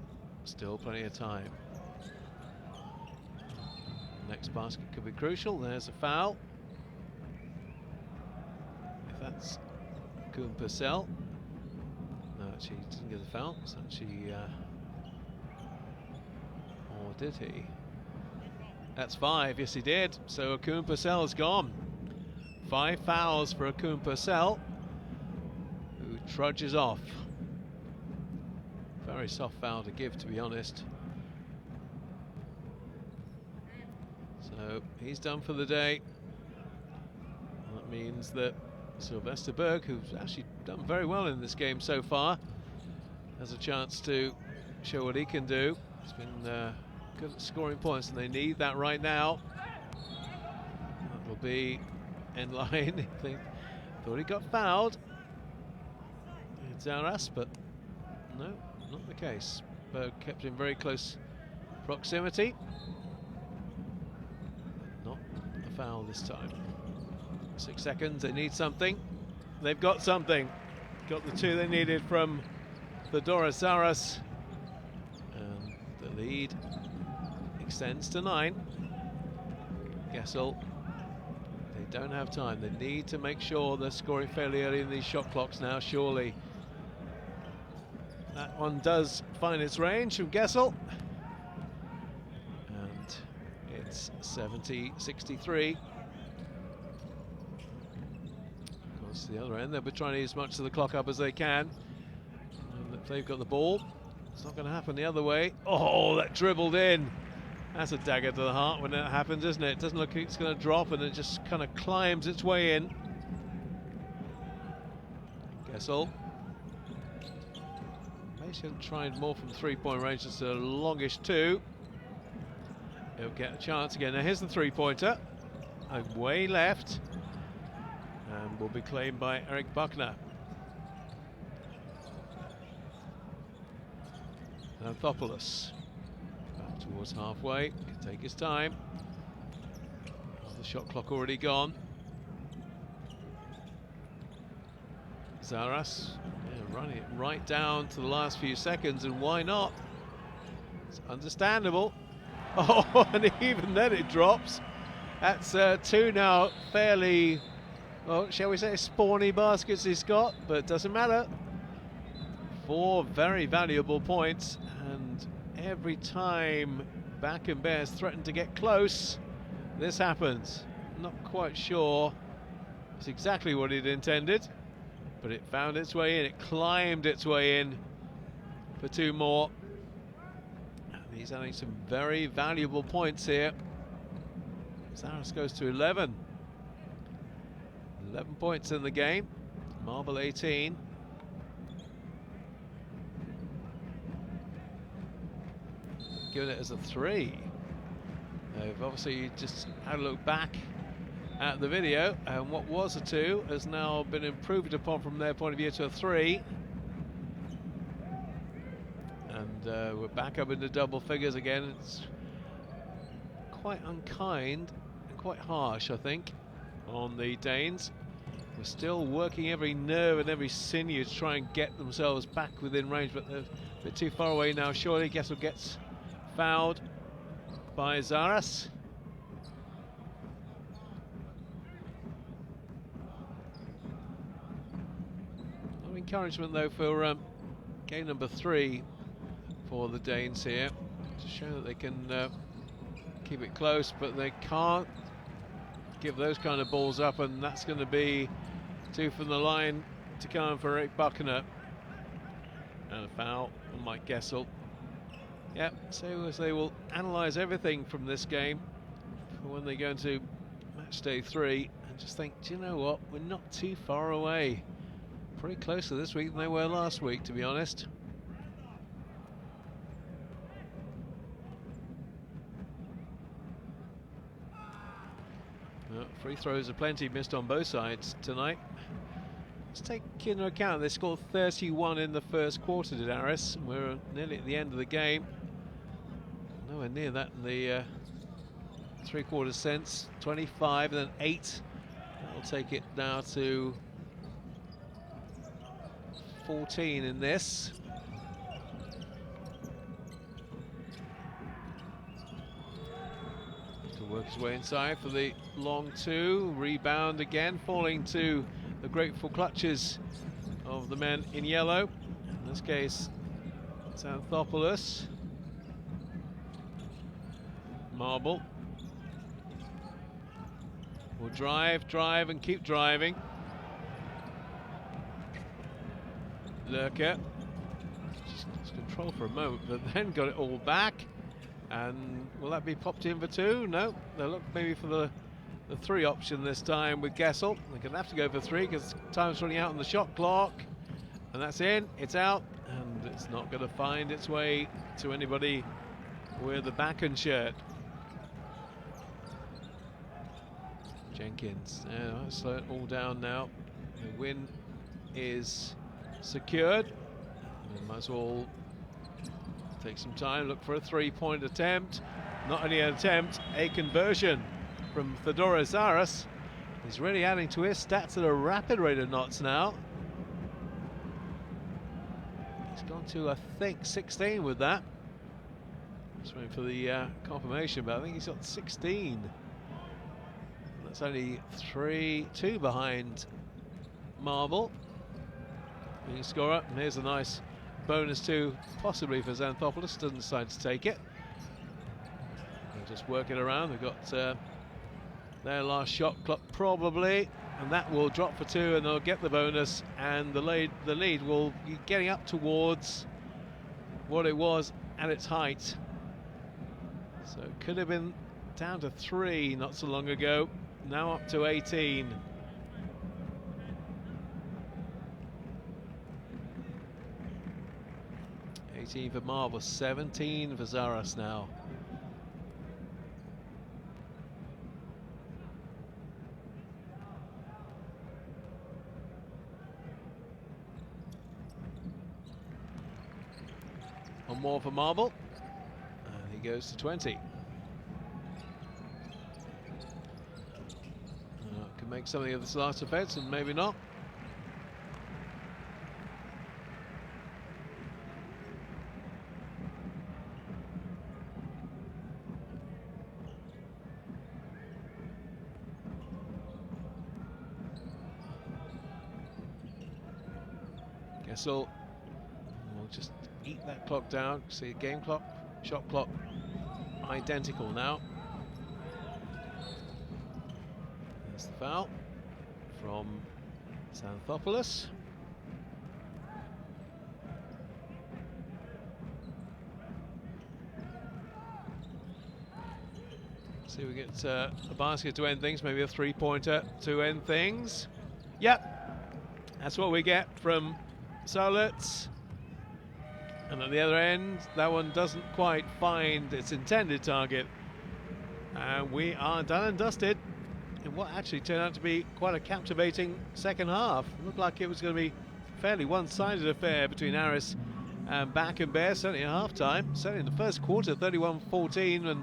still plenty of time. Next basket could be crucial. There's a foul. If that's Akun Purcell. No, actually, he didn't get a foul. It's actually, or did he? That's 5. Yes, he did. So Akun Purcell's gone. 5 fouls for Akun Purcell, who trudges off. Very soft foul to give, to be honest. So he's done for the day. That means that Sylvester Berg, who's actually done very well in this game so far, has a chance to show what he can do. He's been good at scoring points, and they need that right now. That will be end line. They thought he got fouled. It's Aris, but no, not the case. Berg kept in very close proximity. Not a foul this time. 6 seconds, they need something. They've got something. Got the 2 they needed from Theodoros Aris. And the lead extends to 9. Gessel, they don't have time. They need to make sure they're scoring fairly early in these shot clocks now, surely. That one does find its range from Gessel. And it's 70-63. To the other end, they'll be trying to use as much of the clock up as they can. And if they've got the ball, it's not going to happen the other way. Oh, that dribbled in. That's a dagger to the heart when that happens, isn't it? It doesn't look like it's going to drop, and it just kind of climbs its way in. Gessel. Maybe should have tried more from 3-point range. It's a longish 2. He'll get a chance again. Now here's the 3-pointer. Way left. And will be claimed by Eric Buckner. Anthopoulos back towards halfway, can take his time. The shot clock already gone. Zaras, running it right down to the last few seconds, and why not? It's understandable. Oh, and even then it drops. That's 2 now, fairly, well, shall we say, spawny baskets he's got, but it doesn't matter. 4 very valuable points, and every time Bakken Bears threaten to get close, this happens. Not quite sure it's exactly what he'd intended, but it found its way in, it climbed its way in for 2 more. And he's adding some very valuable points here. Aris goes to 11. 11 points in the game, Marble 18. Given it as a 3. They've obviously just had a look back at the video, and what was a 2 has now been improved upon from their point of view to a 3. And we're back up into double figures again. It's quite unkind and quite harsh, I think, on the Danes. We're still working every nerve and every sinew to try and get themselves back within range, but they're a bit too far away now. Surely Gessel gets fouled by Zaras. A lot of encouragement though for game number 3 for the Danes here, to show that they can keep it close, but they can't give those kind of balls up, and that's going to be 2 from the line to come for Eric Buckner. And a foul on Mike Gessel. Yep, so as they will analyse everything from this game for when they go into match day 3 and just think, do you know what, we're not too far away. Pretty closer this week than they were last week, to be honest. Free throws are plenty missed on both sides tonight. Let's take into account they scored 31 in the first quarter, did Aris. We're nearly at the end of the game. Nowhere near that in the 3/4 sense. 25 and then 8. That'll take it now to 14 in this. To work his way inside for the long 2. Rebound again, falling to the grateful clutches of the men in yellow. In this case, it's Anthopoulos. Marble will drive and keep driving. Lurker lost control for a moment, but then got it all back. And will that be popped in for two? No, they'll look maybe for the three option this time with Gessel. They're going to have to go for three because time's running out on the shot clock. And that's in, it's out, and it's not going to find its way to anybody with a Bakken shirt. Jenkins, slow it all down now. The win is secured. We might as well take some time, look for a three-point attempt. Not only an attempt, a conversion from Theodoros Aris. He's really adding to his stats at a rapid rate of knots now. He's gone to, I think, 16 with that. Just waiting for the confirmation, but I think he's got 16. That's only 2 behind Marble. Leading scorer, and here's a nice bonus too, possibly for Xanthopoulos. Doesn't decide to take it. They'll just work it around. They've got their last shot clock probably, and that will drop for 2, and they'll get the bonus. And the lead will be getting up towards what it was at its height. So it could have been down to 3 not so long ago. Now up to 18. For Marble, 17 for Zaras now. One more for Marble, and he goes to 20. Can make something of this last offence, and maybe not. So we'll just eat that clock down. See, game clock, shot clock, identical now. There's the foul from Xanthopoulos. See if we get a basket to end things, maybe a three-pointer to end things. Yep, that's what we get from Solitz. And at the other end, that one doesn't quite find its intended target. And we are done and dusted in what actually turned out to be quite a captivating second half. It looked like it was going to be a fairly one-sided affair between Aris and Bakken Bears, certainly at half-time. Certainly in the first quarter, 31-14, and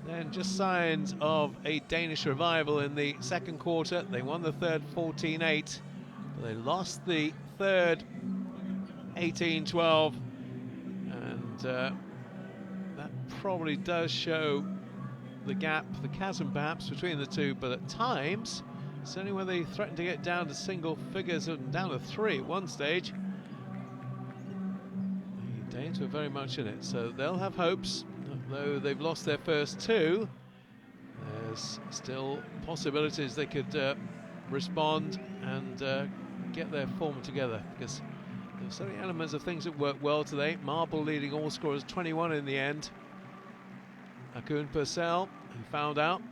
then just signs of a Danish revival in the second quarter. They won the third 14-8. They lost the third 18-12, and that probably does show the gap, the chasm perhaps between the two, but at times, certainly when they threatened to get down to single figures and down to 3 at one stage, the Danes were very much in it, so they'll have hopes. Though they've lost their first 2, there's still possibilities they could respond and get their form together, because there's certainly elements of things that worked well today. Marble leading all scorers 21 in the end. Akun Purcell, who found out,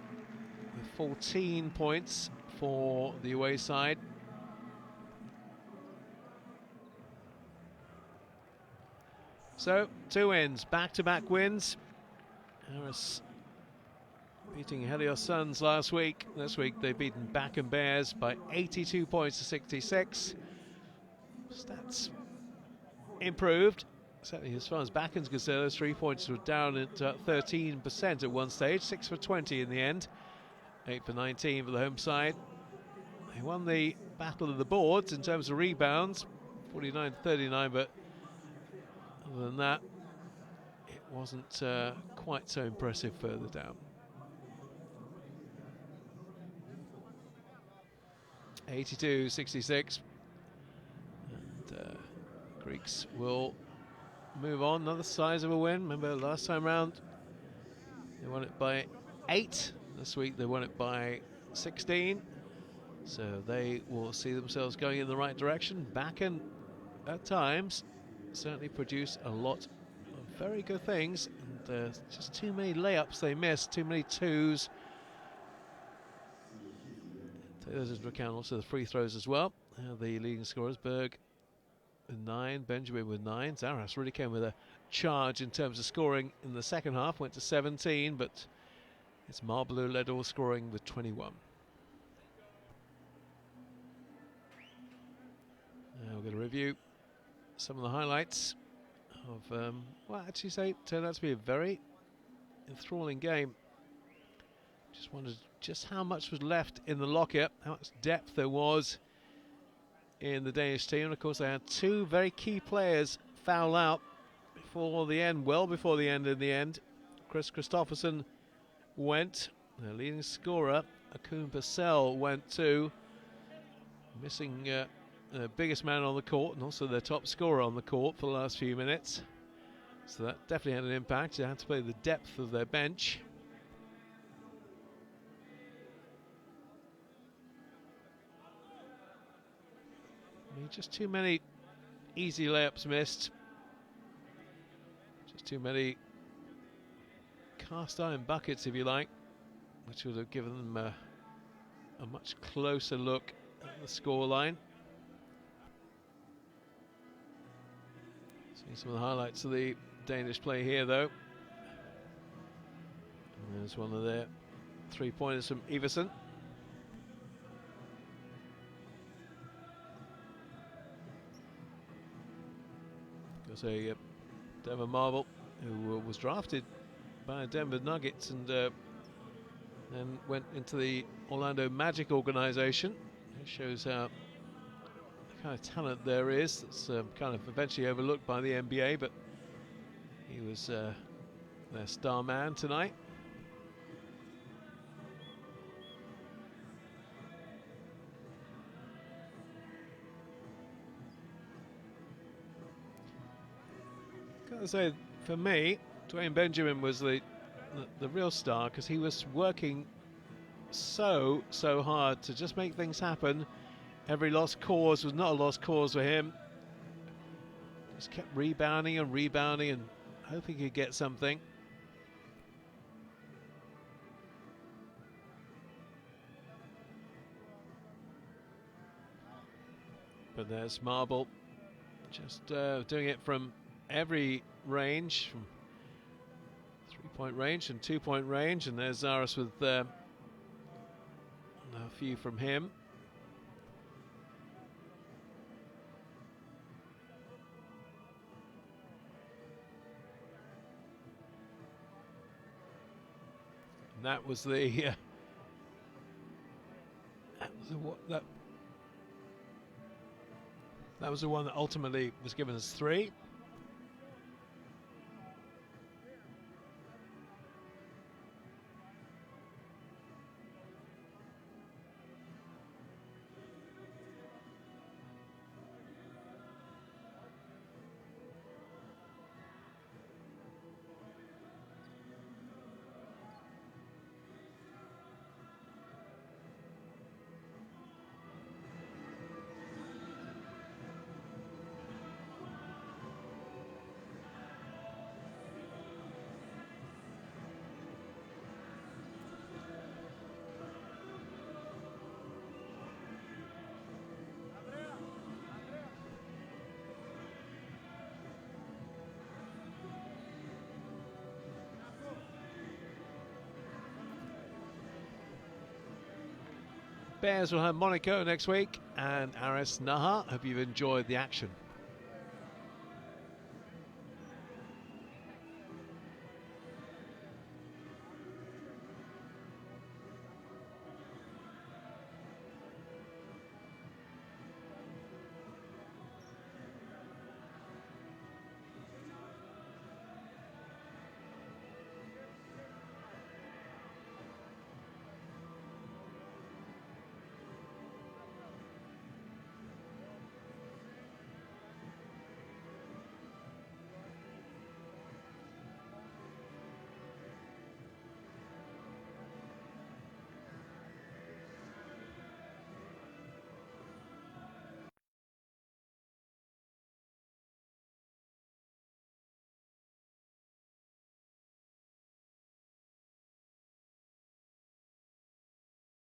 with 14 points for the away side. So 2 wins, back-to-back wins. Aris beating Helios Suns last week. This week they've beaten Bakken Bears by 82 points to 66. Stats improved, certainly as far as Bakken's concerned. Those 3 points were down at 13% at one stage, 6 for 20 in the end, 8 for 19 for the home side. They won the battle of the boards in terms of rebounds, 49-39, but other than that, it wasn't quite so impressive further down. 82-66. And Greeks will move on. Another size of a win. Remember last time round they won it by 8. This week they won it by 16. So they will see themselves going in the right direction. Bakken at times certainly produce a lot of very good things, and just too many layups they missed, too many twos. Take those into account, also the free throws as well. The leading scorers, Berg with 9, Benjamin with 9. Aris really came with a charge in terms of scoring in the second half, went to 17, but it's Marble who led all scoring with 21. Now we're going to review some of the highlights of, well, actually say, turned out to be a very enthralling game. Just wondered just how much was left in the locker, how much depth there was in the Danish team. And of course, they had two very key players foul out before the end, well before the end in the end. Chris Christopherson went, their leading scorer, Akun Purcell, went too, missing the biggest man on the court and also their top scorer on the court for the last few minutes. So that definitely had an impact. They had to play the depth of their bench. I mean, just too many easy layups missed. Just too many cast iron buckets, if you like, which would have given them a much closer look at the scoreline. See some of the highlights of the Danish play here, though. And there's one of their three-pointers from Iversen. A Denver Marble who was drafted by Denver Nuggets and then went into the Orlando Magic organization. It shows how the kind of talent there is. That's kind of eventually overlooked by the NBA, but he was their star man tonight. Gotta say, for me, Dwayne Benjamin was the real star, because he was working so hard to just make things happen. Every lost cause was not a lost cause for him. Just kept rebounding and hoping he'd get something. But there's Marble, just doing it from every range, from 3-point range and 2-point range, and there's Aris with a few from him. And that was the that was the one that ultimately was given us 3. Bears will have Monaco next week, and Aris Naha. Hope you've enjoyed the action.